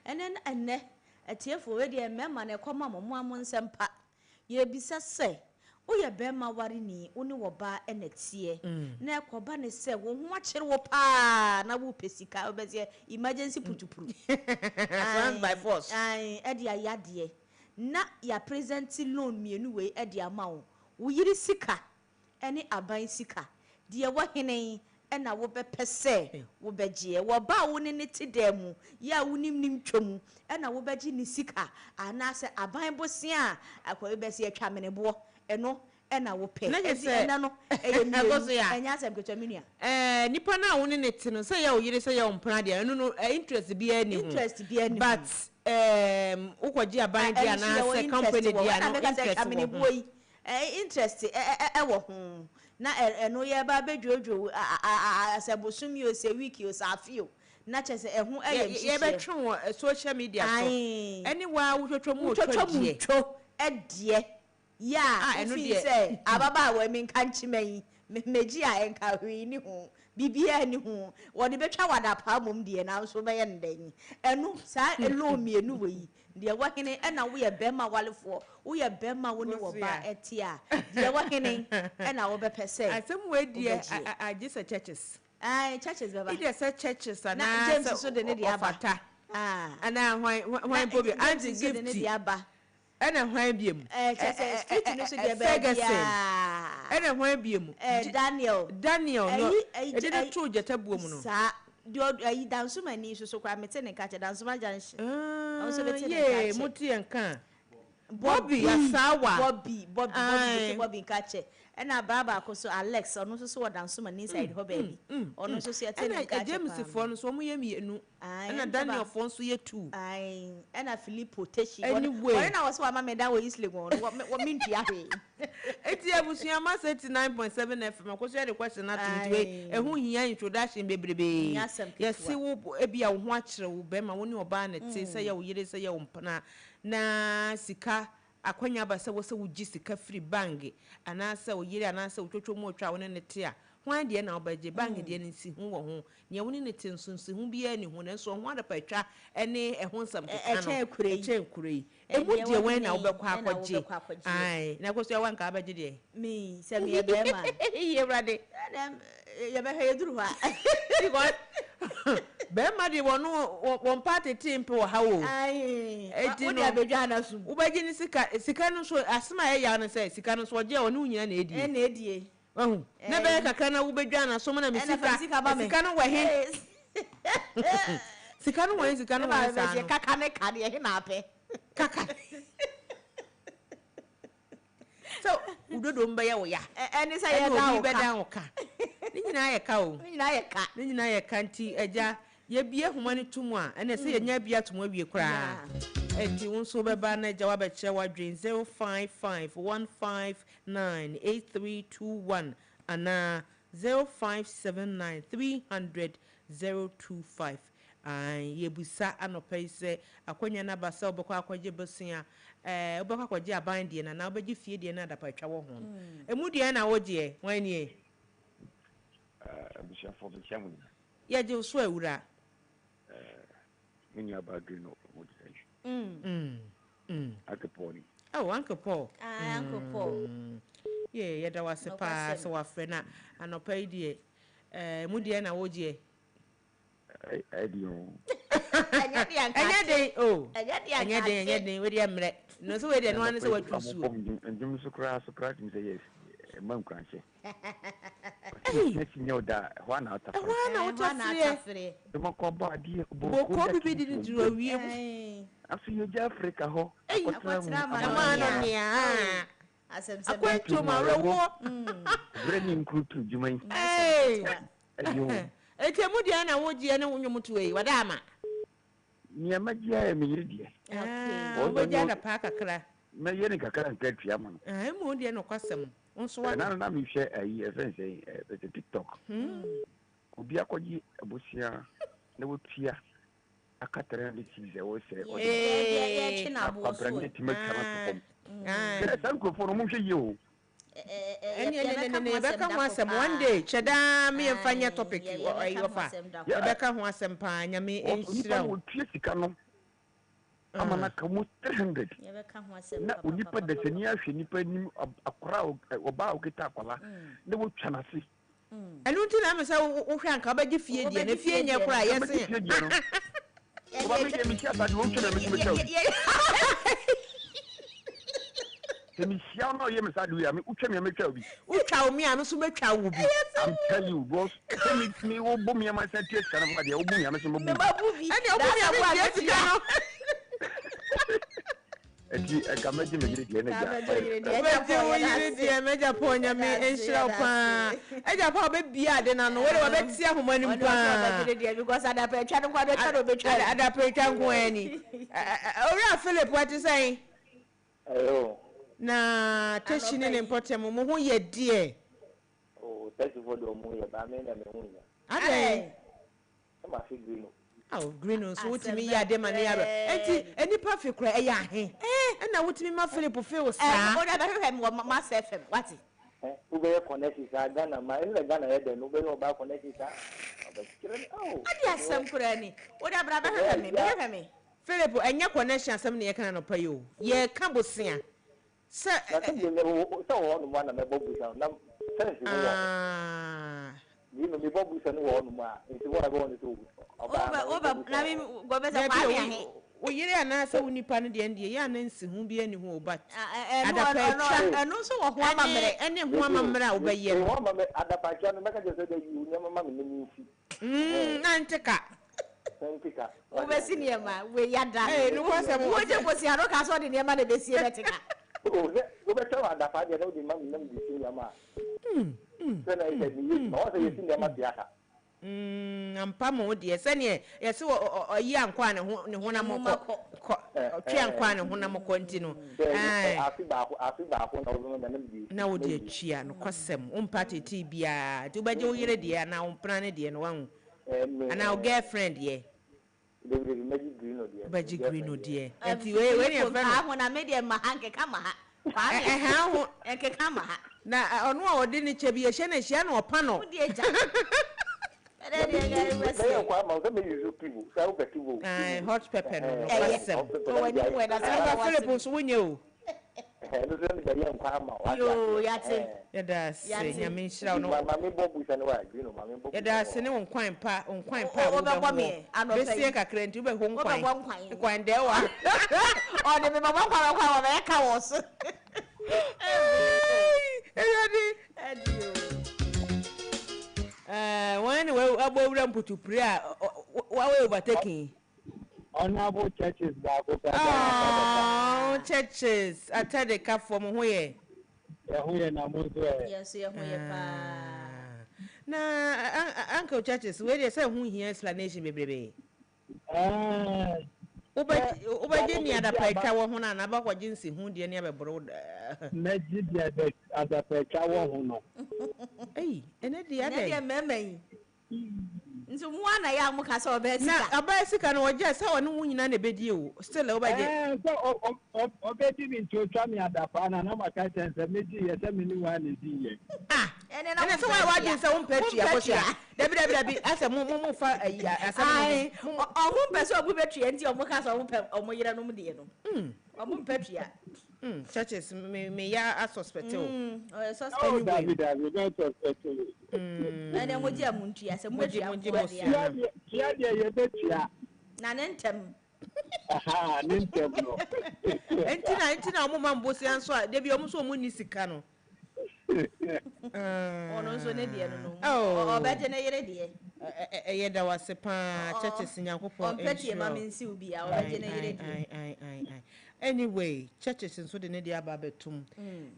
S3: ene atiefo we de mema na ekoma mo amonsɛmpa ye bisa se woyɛ bɛma ware ni woni wo ba enatie na ekoba ne se wo ho akyere wo pa na wo pesika obeze emergency putupuru
S2: by force
S3: edi ayade na ya present loan mienu we edi ama wo yiri sika ene aban sika de wo hene ena wo bepese wo begie wo ba wo ne ti demu ya wonim twam ena wo begie ni sika anase aban bosia akwa bese atwa menebo eno ena wo pe ena no enya asem kwetwa menua
S2: nipa na wo ne ti no say ya wo yire say ya wo mpana de eno no interest bi ani ho but ukwaji aban de anase company de ano
S3: interest wo ho na eno ye ba bedwoodwo asabosum yo se week yo safio na chese ehu
S2: ye betwe social media so anywhere wo twotwo mu
S3: edie ya eno de say ababa wa mi nka nchiman meji a enka hwi ni ho bibia ni ho wo de betwa wada pa mom de na so be ye ndan eno sa elo mienu we de wo hene ena wo ye bema walefo wo ye bema wo ne wo ba etia de wo hene ena wo be pese
S2: asem we die agisa churches
S3: churches baba
S2: ide say churches ana
S3: James so de ne de abata
S2: ana hwan bobi anti gift
S3: ne de aba
S2: ena hwan biem
S3: churches street no so de ba
S2: bia ena hwan biem Daniel no e de tro jeta buom no
S3: sa do ayi dansuma ni so kwa mete ne ka che dansuma junction
S2: so bete ne ka che muti enka Bobby asawa
S3: Bobby ka che ena baba ko so Alex ono so dansuma ni inside ho baby ono so ete ne ka che
S2: James fo no so mo ye mienu ena Daniel fo so ye 2
S3: ena Filippo Teshi ono na was wa mama dan we isle go wo mintua he
S2: eti abusuya ma 79.7 FM ko so the question na tuntu ehu hia introduction bebrebe yesi wo ebia wo ho akere wo be ma wo ni oba na te se ya wo yire se ya wo mpana na sika akwanya ba se wo se wo gi sika free bank ana se wo yire ana se wo twotwo mu otwa wo ne te a hwan de na obaje bank de ne si hu wo ho ne wo ne te nsunsu hu bia ni hu ne so ho adapatwa ene eho nsam keka no eche kurei emu de wen na obekwa akwaje ai na koso ya wanka abaje de
S3: me se me be ma
S2: ye brade
S3: ye be he duru ha
S2: because be ma de won party team pe wo ha wo
S3: ai wo de abedwa na sum
S2: ubaje ni sika no so asema ye ya no se sika no so je onu nyina na edie na be kaka na ubedwa na so na me sika no wahe sika no wahe sa
S3: kaka ne ka de na ape
S2: kaka so udodo mba ya wo ya
S3: eni say ya da
S2: wo ka ni nyina ye ka o ni nyina ye ka nti agya ye bie homa ne tumu a ene se ye nya bia tumu awie kra enti wonso beba na agya wa be kire wa dwen 0551598321 ana 0579300025 yebusa anopa ise akwanya na basa obekwa akwaje bosia obekwa akwaje aban de na obeji fie de na adapatwa wo ho emu de na wo je wan nie
S17: abusha for the chamu
S2: ya je so awura
S17: when you about doing no motivation Uncle Paul
S2: Uncle Paul
S3: Uncle Paul
S2: yeah da wase pa so wa frɛ na anopa ide emu de na wo je
S17: Edio.
S2: Anyade we dey mre. No so we dey no an say what tusu.
S17: Ndum so kra tim say yes. Man kranche. Yes nyo da ho na ota.
S2: Ho na ota free.
S17: Demo ko ba di
S2: ko bi di duro awie.
S17: Afi yo ja Africa ho.
S3: Akwatra
S2: ma nia. Akwanto ma rewo.
S17: Brenin krutu juman. Edio.
S2: Etemu dia na wogie na wonwom tuwe wadama
S17: nia magia e meyiri die
S2: okay wogia na pa kakra
S17: me yene kakara nkatua ma no
S2: mo de no kwasem nso wa
S17: na me hwe ayi efense TikTok obi akɔgye abosia na wotua akatara ne tize wo se o
S3: china bo so
S17: sanko mo hwe yi o
S2: ene beka ho asem one day cheda me mfanya topic ayi ofa beka ho asem pa nyame enhyira
S17: wo tua sika no amana ka mo 300 na onipa de sani ahwe nipa nim akora oba okita akwala na wo twa na se
S2: enu nti na me say wo hwe anka obagye fie die na fie nya kora yese
S17: oba me mi tia ba de wo twa na me me taw Temi sia no ye me sa do ya me utwa me twa obi
S2: utwa o me a me so betwa wo bi
S17: I'm telling you boss me wo bo me ma sa tie kana fa de wo bo me ma so bo
S2: ene o bo me a tie kana
S17: eti kamaji me gire die na
S2: ja meja ponya me enshira pa eja pa be bia de na no we wa beti ahoma ni pa
S3: because adapa twa no kwa do twa do betwa
S2: adapa twa nko ani ori Philip what you saying
S18: ayo
S2: na teshini ne importem mo ho ye die
S18: oh thank you for the mo ye ba me na me hu ya
S2: ade
S18: ma fi green
S2: green so wutimi ya de ma ne ya enti eni pa fi kura e ya he na wutimi ma Philip fe o sa
S3: o da ba hwe mo ma FM what
S18: u be connect sa Ghana ma ile Ghana ye de no be o ba connect sa ba kire oh
S3: ade asem kura ni o da bra ba hwe me
S2: Philip enya connection asem ne ye kana no pa yo ye ka bosia se
S18: so no ma na me bobu sa na sense ni me bobu sa no no ma nti wo go on to
S3: oba na mi go be sa kwa ya
S2: o yire ana se woni pa no de ndie ya na nsi hu bi ani hu obat
S3: adapa eno so wo ho amamre
S2: ene ho amamre a obaye
S18: no ho amamre adapa cha no meka je se de yu nyama ma me ni nsi
S2: na nteka
S3: ubesi niema we yada
S2: no kwase mo
S3: wo je kosi aro ka so de niema na be sie beteka
S18: o be tawa adapa de no de ma me nam di si nyama se na ide ni no se yesi niema biaka
S2: ampa mo de se ne yesi oyi ankwa ne ho na mokọ twi ankwa ne ho na mokọ ntino
S18: afi ba ko na wo na nam di
S2: na wo de atwia no kwasem umpa tete bia ti ubaje wo yire de na umpra ne de no wan ana o girlfriend ye
S18: Baji
S2: green odie enti we ne friend
S3: ha na media ma hanke kama ha
S2: ha ho
S3: enke kama ha
S2: na onu a odi ne che bi ye hye na hye na opa no
S3: odi eja
S2: hot pepper no kwasem Philip so wonye o
S3: yo yate
S2: yada se nyame nhyira no
S18: mama bobu sa no wa green no mama bobu
S2: yada se ne nkwan pa
S3: o be gbo me
S2: besie kakra nti ube ho nkwan de wa
S3: o de me baba nkwan be ka wo so
S2: when we abowura mputupre a wa we overtaking
S18: honorable churches ba ko
S2: churches atade ka for mo hoye
S18: na mo so
S3: yes ye hoye pa
S2: na uncle churches we dey say hu here explanation bebrebe ubaje ni adapeta wo ho na ba kwaje nsi hu de ne abeboro
S18: na gidi adapeta wo ho no
S2: ene de ade
S3: ne de memen nso mu ana ya mu ka so obesika
S2: na obesika no oje se woni hu nyina na bedie o still obaje
S18: so obedi mi to twa mi adapa na maka sense meji ye se mi ni wa na di ye
S2: ene so wa din se won petu ya kosia dabi ase mu fa
S3: asem omu pese obu betu ye nti omu ka so omu yire no mu de no omu petu ya
S2: churches me ya a suspect o
S3: suspect
S18: David don't suspect
S3: ene mo dia muntu ya se mo dia
S18: ya ye betu ya
S3: na nentem
S18: aha nentem no
S2: entina omu mambosi anso a debi omu so omu ni sika no
S3: ono so ne die no obeje ne yire die
S2: ye da wase pa churches nyankopon
S3: empati ma mensi ubi a obeje ne yire die
S2: anyway churches nso de ne dia ba betum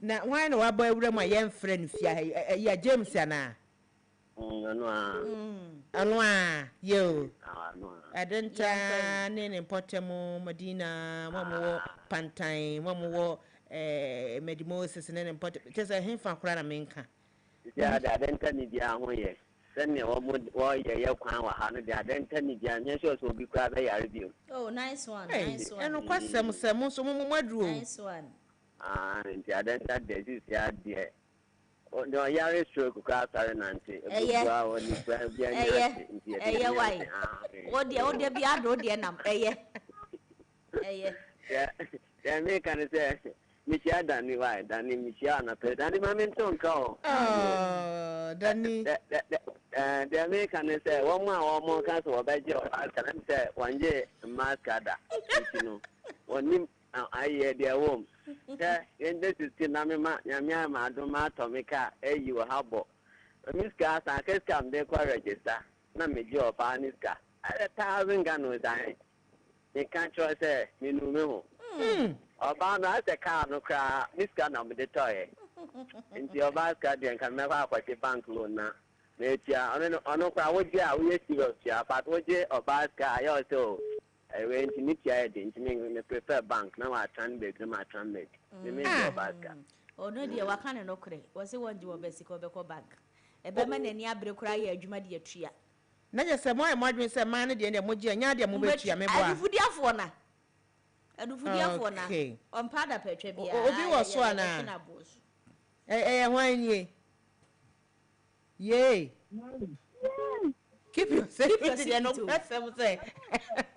S2: na why no wa ba ewura ma ye mfre no fia ya James ana Anwa yo. Adenta ne potemo Medina mamu Pantai mamu Medimoses ne pot tesa hemfa kura na menka.
S19: Ya adenta ni dia ho ye. Sene wo ye kwan wa ha no dia adenta ni dia nya so bi kura be yare bi.
S3: Oh, nice one. Nice one.
S2: Eno kwasem so mo maduro.
S3: Nice one.
S19: Nti adenta de sis ya de. O no yare stroke kura sare nante.
S3: Ebuwa
S19: oni kura bi anya nti.
S3: Eye why? O de bi ado de nam. Eye.
S19: Ya me kan say Michia Danny, why? Danny Michia na pe Danny Mamento nka.
S2: Danny.
S19: The American say one more can so obeje o can say one je mascada. You know. One I hear their home. In this is Kinamima, Yamia, Doma, Tomica, you habo. Miss Gas, I can come there for register. Not me job, Aniska. 1,000 gun was I. You can't trust say, Minu. Obama the car no cry, Miss Gun on the toy. In the Obama can never have a bank loan now. Nature, I know what you are, we are, but what you Obama I also. I went to meet you, didn't mean the prefer bank. Now I translate my translate. The mean Obama.
S3: Oh, no, dear, what kind of no cray? Was it one you were basic of the bank? A beman and Yabro cry, a Jumadia tria.
S2: Naja say more modern say man the emoji anya de mo betua me boa.
S3: Adufu dia na. Adufu dia fo na. On pada petre bia.
S2: Obi wo so ana. Hwan ye. Yay. Keep your secret no person say.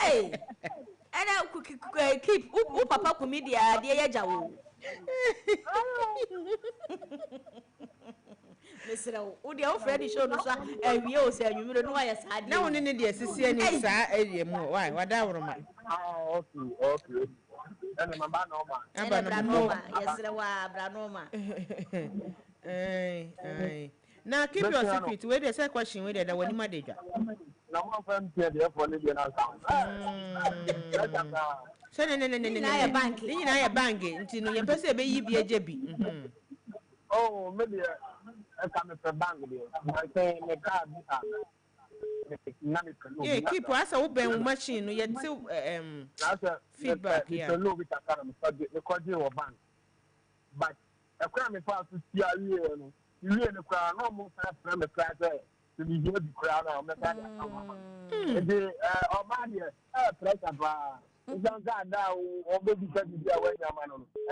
S3: Hey. Ana keep u papa kumedia de ye jawo. Mesra o de o Freddy show no so awie o se anwumiro no ya saade
S2: na woni ne de sisi ani saa area mu why wada woroma
S18: okay ana mama no ma
S3: aba no ma yesra wa bra no ma
S2: na keep your secret we dey say question we dey da wani madedwa
S18: na mo fam tie dey for ne dey na
S2: so ne ni na ya bank nti no ye pese be yi bi eje bi
S18: oh maybe come to bank there. I say me card
S2: yeah, keep us open machine. You still feedback here.
S18: So no, we can because you bank. But a crime is fast to see you. You really crowd no more from the class to be here. The crowd now. The Obama pressure bar. Don't got down or baby said to be away.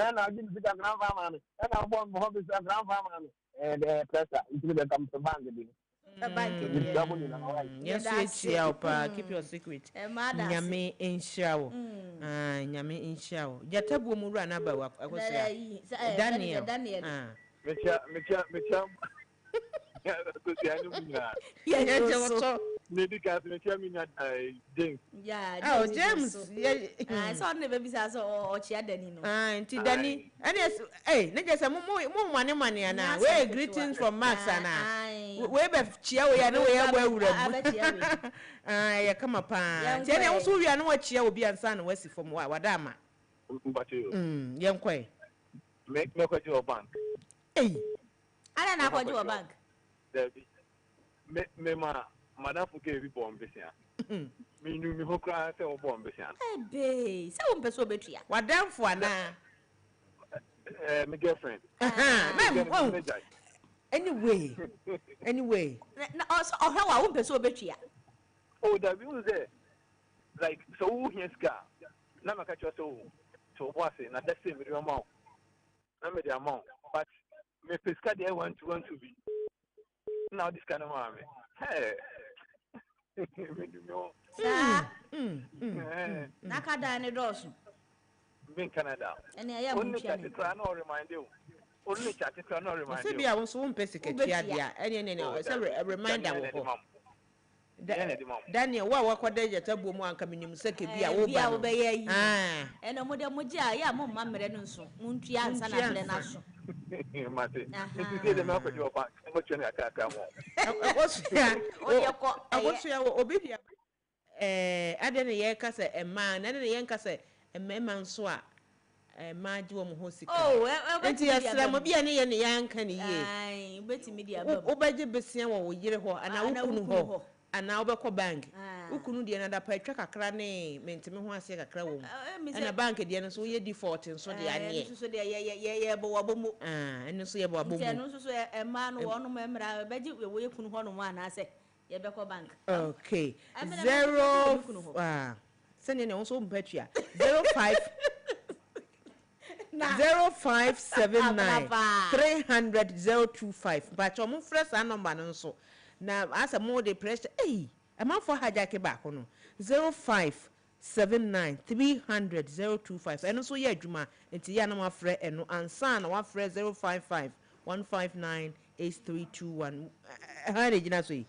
S18: And I didn't see a grandfather. And I want to have a grandfather. And pressure, it will come to bank.
S2: Yes, keep your secret. Nyame inshawo. Nyame inshawo. Jatabu muru anaba wa Daniel.
S18: Mecha. James.
S3: Yeah.
S2: Oh, James.
S3: I saw never be so chia Danny.
S2: Auntie Danny. And yes, hey, Najas, more money, and we greetings from Max and we have chia, we are nowhere where we are. I come upon. Jenny also, we are no chia will be on San West from Wadama.
S18: But you,
S2: young quay.
S18: Make no question of bank.
S2: Hey,
S3: I don't know what you a bank.
S18: Me madam fuke bi bomb besia me nu mi hokra se o bomb besia
S3: be se o peso betua
S2: wadam fo ana
S18: my girlfriend
S2: anyway
S3: na also o hewa o peso betua
S18: oh that we was there like so who here ska na maka cho so boss na that same me amount na me the amount but me pesca there want to be now this kind of man hey
S3: nakada ne dosu
S18: in Canada
S3: and I am
S18: only chat no remind you only chat no remind you
S2: say bia won so won pesike tia dia any say reminder wo Daniel wa wakwada jatabu mu anka minim seke bia wo ba
S3: be yi eno mo de mo gia ya mo mamre no nso mo ntua ansa na ble na so
S18: mate ntisi de me akwaji oba mo twene akaka mo
S2: akosia obi bia ade ne ye ka se ema na ne ye nka se emema nso a maji wo mo hosika
S3: enti
S2: yasra mo bia ne ye ne yanka ne ye
S3: ai beti media bab
S2: obaje besia wo yire ho ana wukunu ho ana obekọ bank wukunu de na da pa atwa kakra ne mentime ho ase kakra wo ana bank de no so ye default nso de ane
S3: so de ye bo wabomu
S2: ene so ye bo wabomu
S3: enti eno so ma no wo no memra beji wo ye kunu ho no mo ana ase ye beko bank
S2: okay 0 send ne so mpatua 05 0579 300 025 but omo fresh a number no so na asa mo de pressure am for hajake back no 0579 300 025 eno so ye adwuma enti ya na ma frɛ eno ansa na wa frɛ 055 159 8321 ha de gina so yi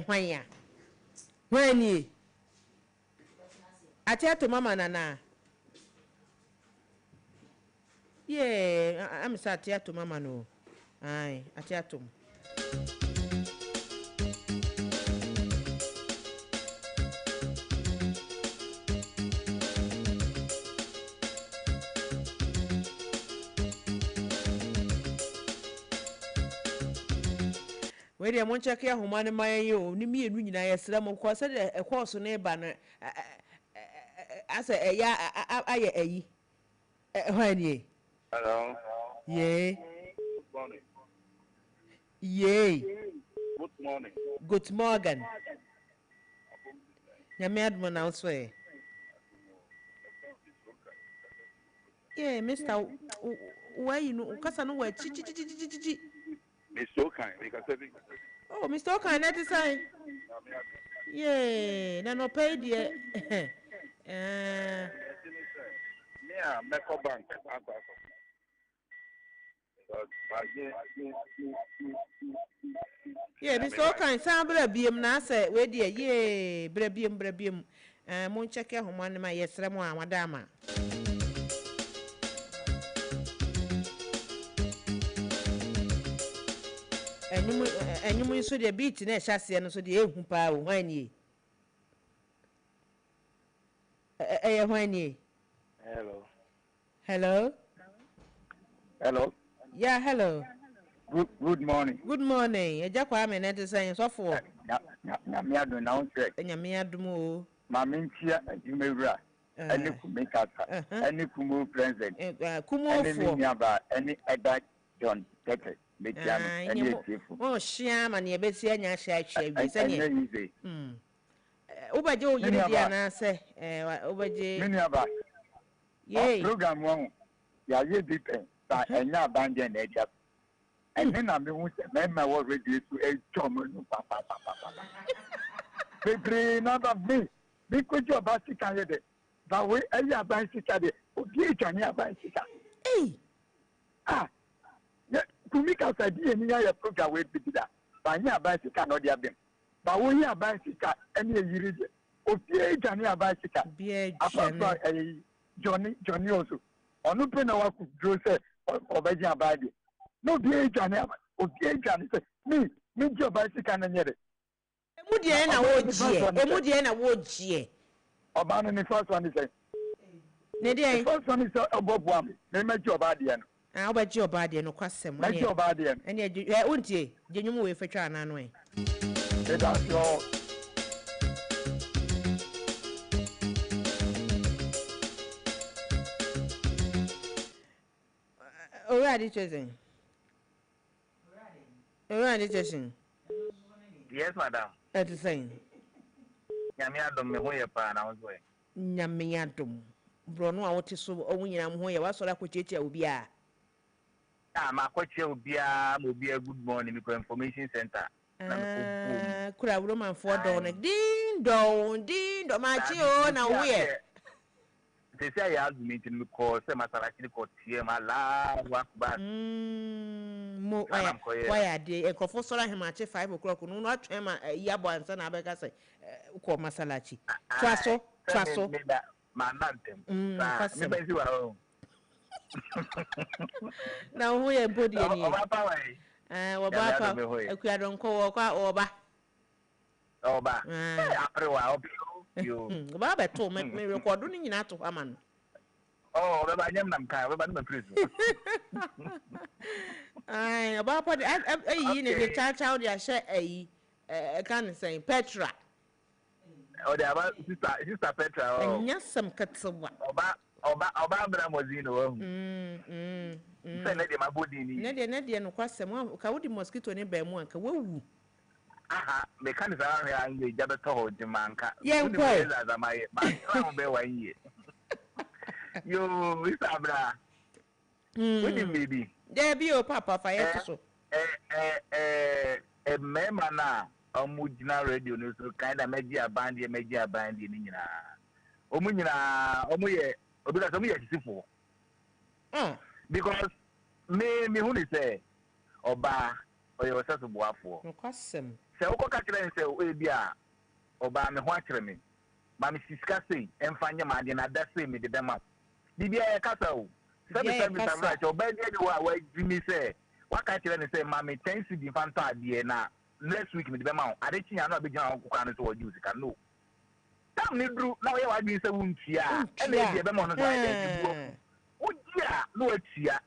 S2: hwan ya hwan ni atiato mama nana I'm sat here to mama no. Aye, at here to. Where the one check here, woman, my you, me and you, I said, of course, a course on a banner. I say, when ye.
S4: Hello.
S2: Yay.
S4: Good morning.
S2: Yay.
S4: Good morning.
S2: Good morning. Ya madman now swear. Yeah, Mr. Why you know? Cause I know where chi.
S4: Mr. Okay, because
S2: oh, Mr. Okay, that is I. Yeah, no pay dear.
S4: Yeah, Meko Bank.
S2: Yeah, Mr. Okay, Sambra Beam Nasa, where dear, yeah, Brebium. Moon check your home on my yes, Ramwa, Madama. And you saw the beat in a chassis and so the Humpa when ye. When ye.
S4: Hello.
S2: Hello.
S17: Hello.
S2: Yeah, hello.
S17: Good morning.
S2: Good morning. Jakwa me net saying so for.
S17: Na me adu na unse.
S2: Nya me adumo.
S17: Ma me ntia adumewura. Ani kumikata. Ani kumu president.
S2: Kumu
S17: for. Ani nyaba, ani Eda John Tete. Metiano. Ani etifu.
S2: Oh, shia ma ne beti anya hia bi sanye. Obaje o yiri dia na se obaje.
S17: Me nyaba.
S2: Yey.
S17: Program won. Ya ye dipen. Sa enya bande na edia. And then I'm the one that my was ready to a German papa. Baby, not of me. Because you're about to carry it. But we are by Sicady. Oh, dear, Johnny, by Sicady. To make us idea, any program will be that. By near by Sicady, not the them. But we are by Sicady, any year. Oh, dear, Johnny, by Sicady. Johnny also. On open our cook, Joe said, or by Jabadi. No, dear Johnny, oh, dear Johnny, me job by Sican and yet.
S2: Emudiana would ye.
S17: About the first one is a. The first one is a Bob one. They make your body and
S2: I'll bet your body and no question.
S17: Make your body
S2: and yet you won't ye. Genuine way for China anyway.
S17: That's your.
S2: Already choosing. Already choosing.
S20: Yes, madam.
S2: At the same.
S20: Yamiadum, me way upon our way.
S2: Yamiadum. Bruno, I want to so only I'm where was so I could teach you be a.
S20: My coach will be a good morning information center.
S2: Could I woman for Donna? Ding dong, my chio now where?
S20: They say I have meeting because some actually got here my last work back.
S2: Why are they a cofosola him at 5 o'clock? No, not Yabo and San Abeka say, call Masalachi. Trasso,
S20: my mountain.
S2: Now, we are body. I don't call Oba.
S20: After a while,
S2: Baba told me record doing in Ato Haman.
S20: Oh, baba nyam nam kai, baba no praise.
S2: Ai, about what you need to charge out your share a can say Petra.
S20: Oh, they about sister Petra. Oh,
S2: and yes, some katsawa.
S20: Oba bra mozino. Say na dey my body ni.
S2: Na dey no kwasem ka wodi mosquito ne ba mu anka wawu.
S20: Aha, me kan say ahwe an ye jabe to ho di manka.
S2: Yen kwai.
S20: Ma tram be wan ye. Yo, isa bra. Wodi maybe.
S2: There be o papa fa yeso.
S20: Mema na omujina radio no so kinda meji abandi ni nyina. Omu nyina omu ye obila so mu ye sifo. Because me hu ni say oba oyo saso boafo.
S2: Nkwasem.
S20: Se ukoka kire se o bia oba me ho akire me. Ma me siska sei emfanye ma de na da sei me de bema. Bibia e kasa o. Se be samra che oba de wa jimi say waka kire ni say ma me 10 cedi fanta ade na next week me de bema o. Ade chinya na obejan kokwa no so o juice kan no. Tam ni dru na we wa bi se wuntia. E na de bema no so ade buo. Odia no atia.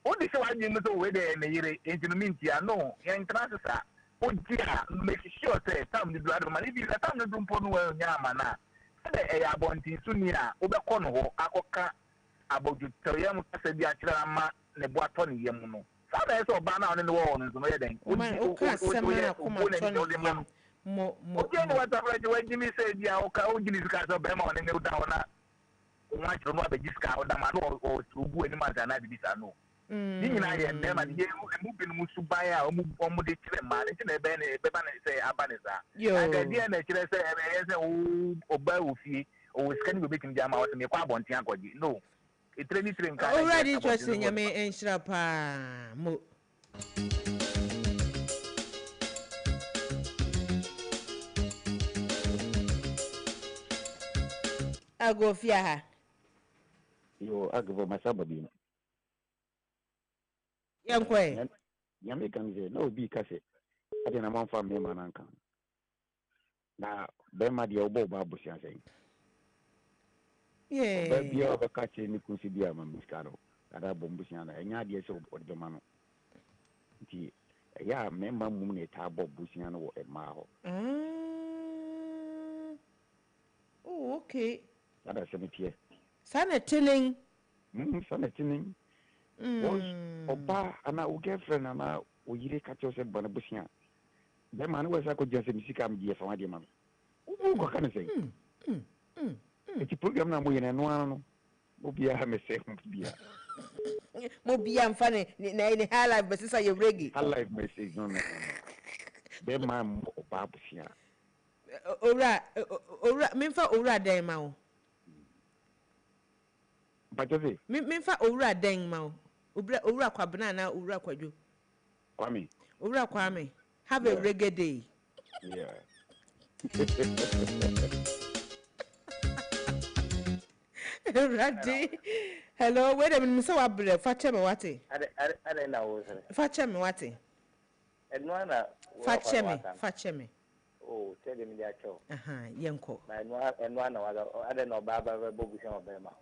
S20: Odi se wa jimi so we de na yire enti mintia no yen transfer. Odia make sure say tam ni dru ado ma ni bi tam ni dru mpo no wa nyama na. Se e ya bonti sunia obekọ no ho akoka abojutoyem kasa bi akira ma ne boato ne yem no. Sa da so ba na one ne wo no so no ye den.
S2: O ka sema na kuma to mo
S20: oje no wata fra je wajimi se dia o ka o jini ska so be ma one ne uda ona nwa chiro no abeji ska o da ma no o obu ani ma na bi sa no. Ni nyina ye be ma ye mu bi no musu ban a o mu de kire ma ne na be ne be ba ne se abanisa. Aga dia na kire se e se o ba wo fie o scan go betim jama o se me kwa bonten akoji no e training train ka
S2: already just nyame enhira pa mo ago fia ha
S17: yo agvo masababi
S2: yankwe
S17: nyame kan ze na obi kase ade na manfa me mananka na be ma dia obo ba busia sei ba bia ba kache ni kusi bia ma miskaro ada bombusia na enya de se odo ma no nti ya me ma mum ne ta bo busia no wo e ma ho
S2: oh okay
S17: ada se mitie
S2: sana tilling
S17: sana tilling was oba ana o girlfriend ana o yire kacho se bana busia be ma no wesa ko jense misika am die fa wa de ma o ko kan se eti program na mo yene no ano obi a me se bia
S2: mo bia mfa ne na high life besisa ye reggae
S17: high life message no na be ma oba busia
S2: ora memfa ora dan ma o
S17: Bajoze
S2: memfa ora dan ma o ora kwabena na ora kwadwo
S17: kwame
S2: ora kwame have a reggae day
S17: yeah
S2: Ready? Hello, wait a minute, so I believe Fache me wati.
S19: I na wo sere.
S2: Fache me wati.
S19: Enwa na
S2: Fache me.
S19: Oh, tell me dia cho.
S2: Yenko.
S19: Na enwa na waga ade no baba be bogu se obema.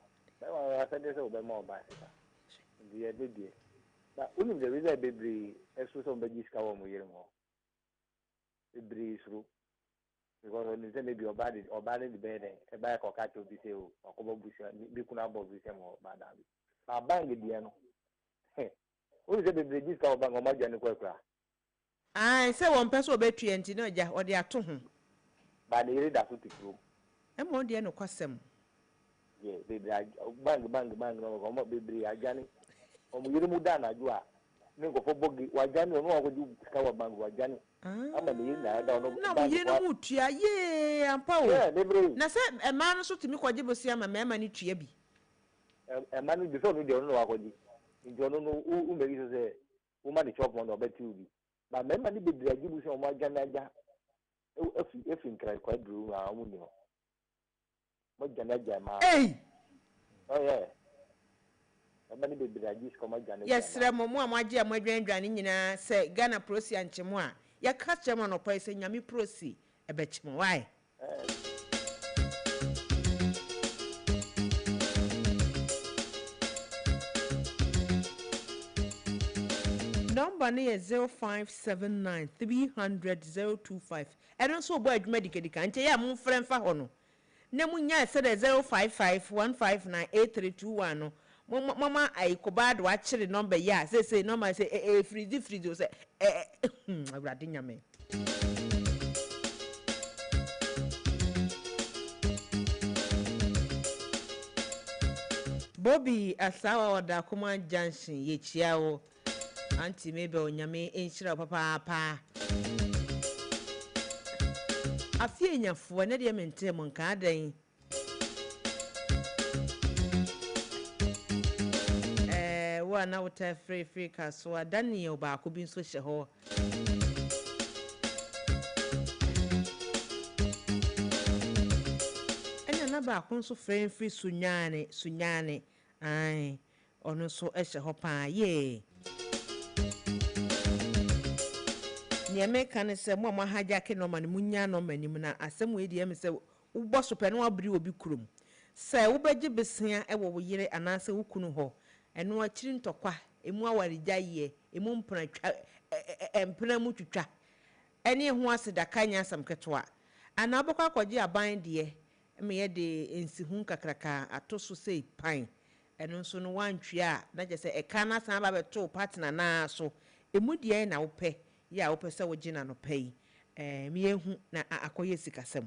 S19: Be wa say dey say obema oba. Dia dey. Ba unu de reason bebri esu so be jiska wo mo yire mo. Bebri suru. Because when you say maybe oba the bed e ba ko ka to bi se o akobo busia bi kuna bo bi se mo ba da bi na bang di no o say be dis ka oba ngoma jani kwa
S2: say one person obetu enti no ja o de ato ho
S19: ba de ire da so tikro
S2: e mo de no kwasem
S19: ye be bang no ko mo be bri ajani o mo yire mu da na ju a ni ko fo bogi wajani no ko ju ka wa bang wajani ama ni na da no
S2: na mo no mutua ye ampa o na se e ma no so timi kwaje bosia ma ma ni tua bi
S19: e ma no bi so no de no akwaji njo no u meri so se u ma ni chop mo no beti ubi ba ma ni bedri agi bu se o ma jana aja efi nkrai kwa dru a mu ni no mo jana aja ma oh yeah abani bedri agi ko ma jana
S2: yes remo mo amaje amadwandwan nyina se Ghana prosi anchemo a ya ka chema no pa se nyame prosi ebechemo why one is 0579 300 025. And also boy medical can't ya moon friend for hono. Nemunya said 055 159 8321. Mama, I could watch the number. Yeah, say no, I say free, say Radinia me. Bobby Asawa da Kuma Junction, ye chiao. Auntie Mabel Nyame, inshira papa. A few for an idiom in Timon Carding. One out free castle, Daniel Baku being switched a hole. And another consul frame free Sunyane, aye, or no so esha hopa, yea. Near Mekan is a mama hijacking no man, Munya no manimuna, as some way the emissary, who boss up and one brew be crum. Say, Ubeji Bessia, ever we yere and answer who couldn't ho. And no chin to qua, a more worry jaye, a mumpra and premutra. Any who wants the kanya some catwa. And Aboka Quadia bind dear, me de insihunka craka, a tosu say pine. And also no one tria, that just a canna samba two partner na so. A moody na upe, ya upe so gina no pay. Me na akoye sikasem.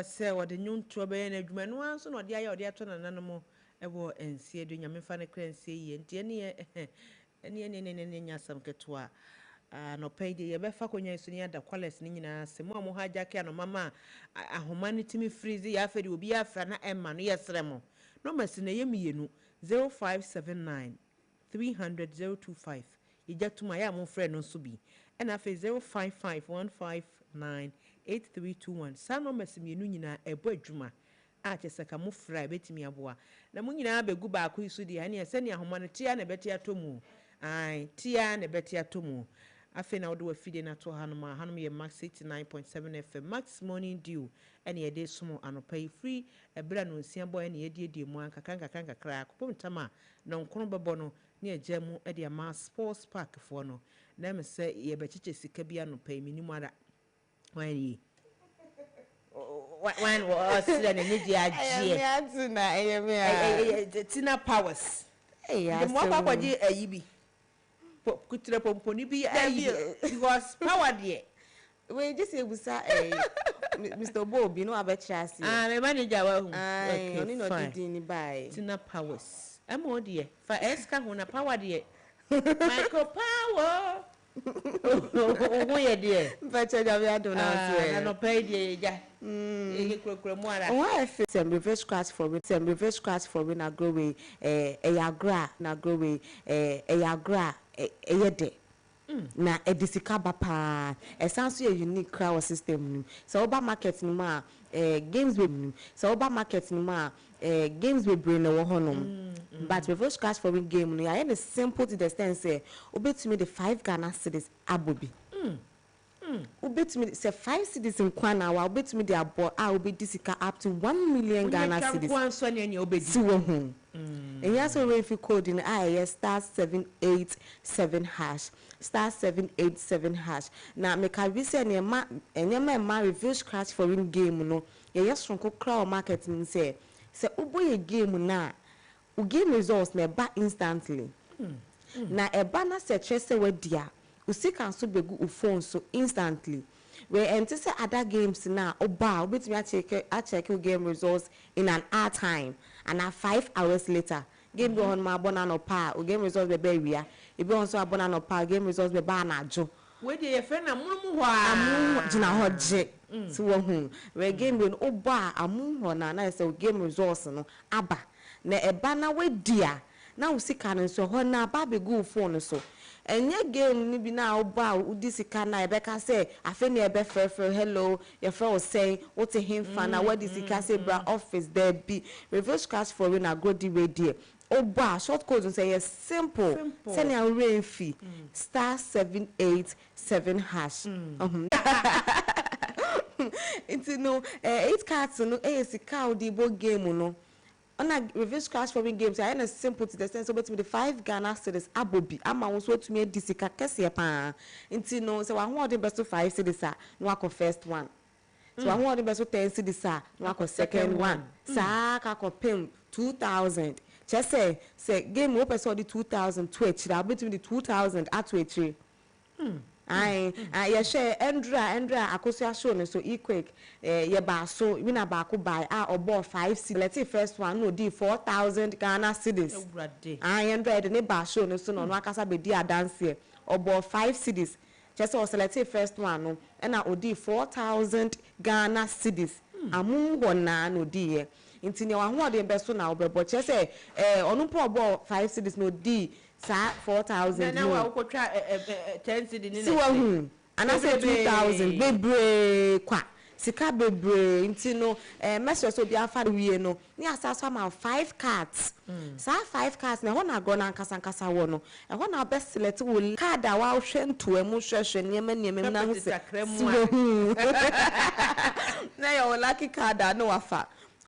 S2: Say what the new trouble and a man once or the eye or the aton and animal ever and see doing a mefanic and see any some ketua. No pay the Befaconia Sunia, the quality Nina, Simon Hajaki and Mamma, a humanity me freezy after you will be after and man, yes, Remo. No mess in a yemi 0579 300 025. You get to my own friend on Subi, and after 055 159 8321. Sano mesimi nyina ebo adwuma a cheseka mo fra betimi aboa na mo nyina be gu ba ko isu di ane ese ne ahoma no tia na beti atomu ai tia na beti atomu afi na wodo afide na to hanoma hanom ye max 89.7 FM max morning dew ene ye de sumo anopai free ebra no nsia boy ene ye die mu anka kanka kra akopom tama na nkono bebo no ne agya mu e de ma sports park fo no na me se ye bechiche sika bia no pai minimu ada when was then Tina Powers. The more papa a yibi. Kutre pomponi be was powered yet.
S21: We just say was Mr. Bob, you know, I bet chassis.
S2: I'm a manager.
S21: Only not didn't buy
S2: Tina Powers. I'm more dear. For Esca, when a power dear. Michael Power. Oh, dear. But I don't know. Pay the
S21: some reverse class for it, some reverse class for when I grow away, a yagra, na grow away, a yagra, a yede. Na a disicaba pa, a sounds a unique crowd system. So, about market numa, games with so about market numa, games with brain or honum. But reverse class for a game, I had a simple to the extent say, obey to me the 5 Ghana cities, Abobi. Ubet me say 5 cities in Kwana, I'll bet me the abo, I will be disika up to 1 million Ghana cities. And yes, we fi code in IAS *787#. *787#. Now make a visa and your review scratch for win game no. Yes, from crowd marketing say ubo game na u game results na ba instantly. Na e ba na se chese we dia u see can so begu u phone so instantly. We enter say other games now oba obetimi a check your game results in an hour time and 5 hours later. Game be on my abona no pa o game results be wia e be on so abona no pa game results be ba na ajo
S2: we dey your friend amunumu ho amu
S21: gina ho je so wo hu we game be no ba amu ho na say game results no aba na e ba na we dia na wo sika no so ho na ba be go phone so enye game ni bi na oba udi sika na ebe ka say afi na ebe frefre hello your friend was saying what to him fan na what the sika say bra office there be reverse cash for we na go the way there oba short code and say yes simple send your rain fee *787#. It's no 8 cards no sika odi bo game no on a reverse cash for games I na simple to the sense about me the 5 Ghana cedis abobi ama won so to me disika kese pa nti no so wan hold the best 5 cedis a no akọ first one so wan hold the best 10 cedis a no akọ second one sa ka ko pem 2000 just say game we person the 2000 to actually between the 2000 at to actually I share Andra akosia show no so quick ye ba so we na ba ko buy obo 5 cedis let's say first one no di 4000 Ghana cedis Andra de ne ba show no so no akasa be di dance obo 5 cedis just so let's say first one no and na odi 4000 Ghana cedis amu ho na no di ye nti ne wa ho de be so na obebo che say onu po obo 5 cedis no di sa 4000
S2: na wa ko twa 10 cedi ni
S21: na si and I say 2000 bebre kwa sika bebre nti no message so bia fa wie no ni asasa ma 5 cards sa 5 cards na ho na go na nkasa wo no e ho na best select wo card a wa hwe nto emu hwehwe niam na ho se na yo lucky card no afa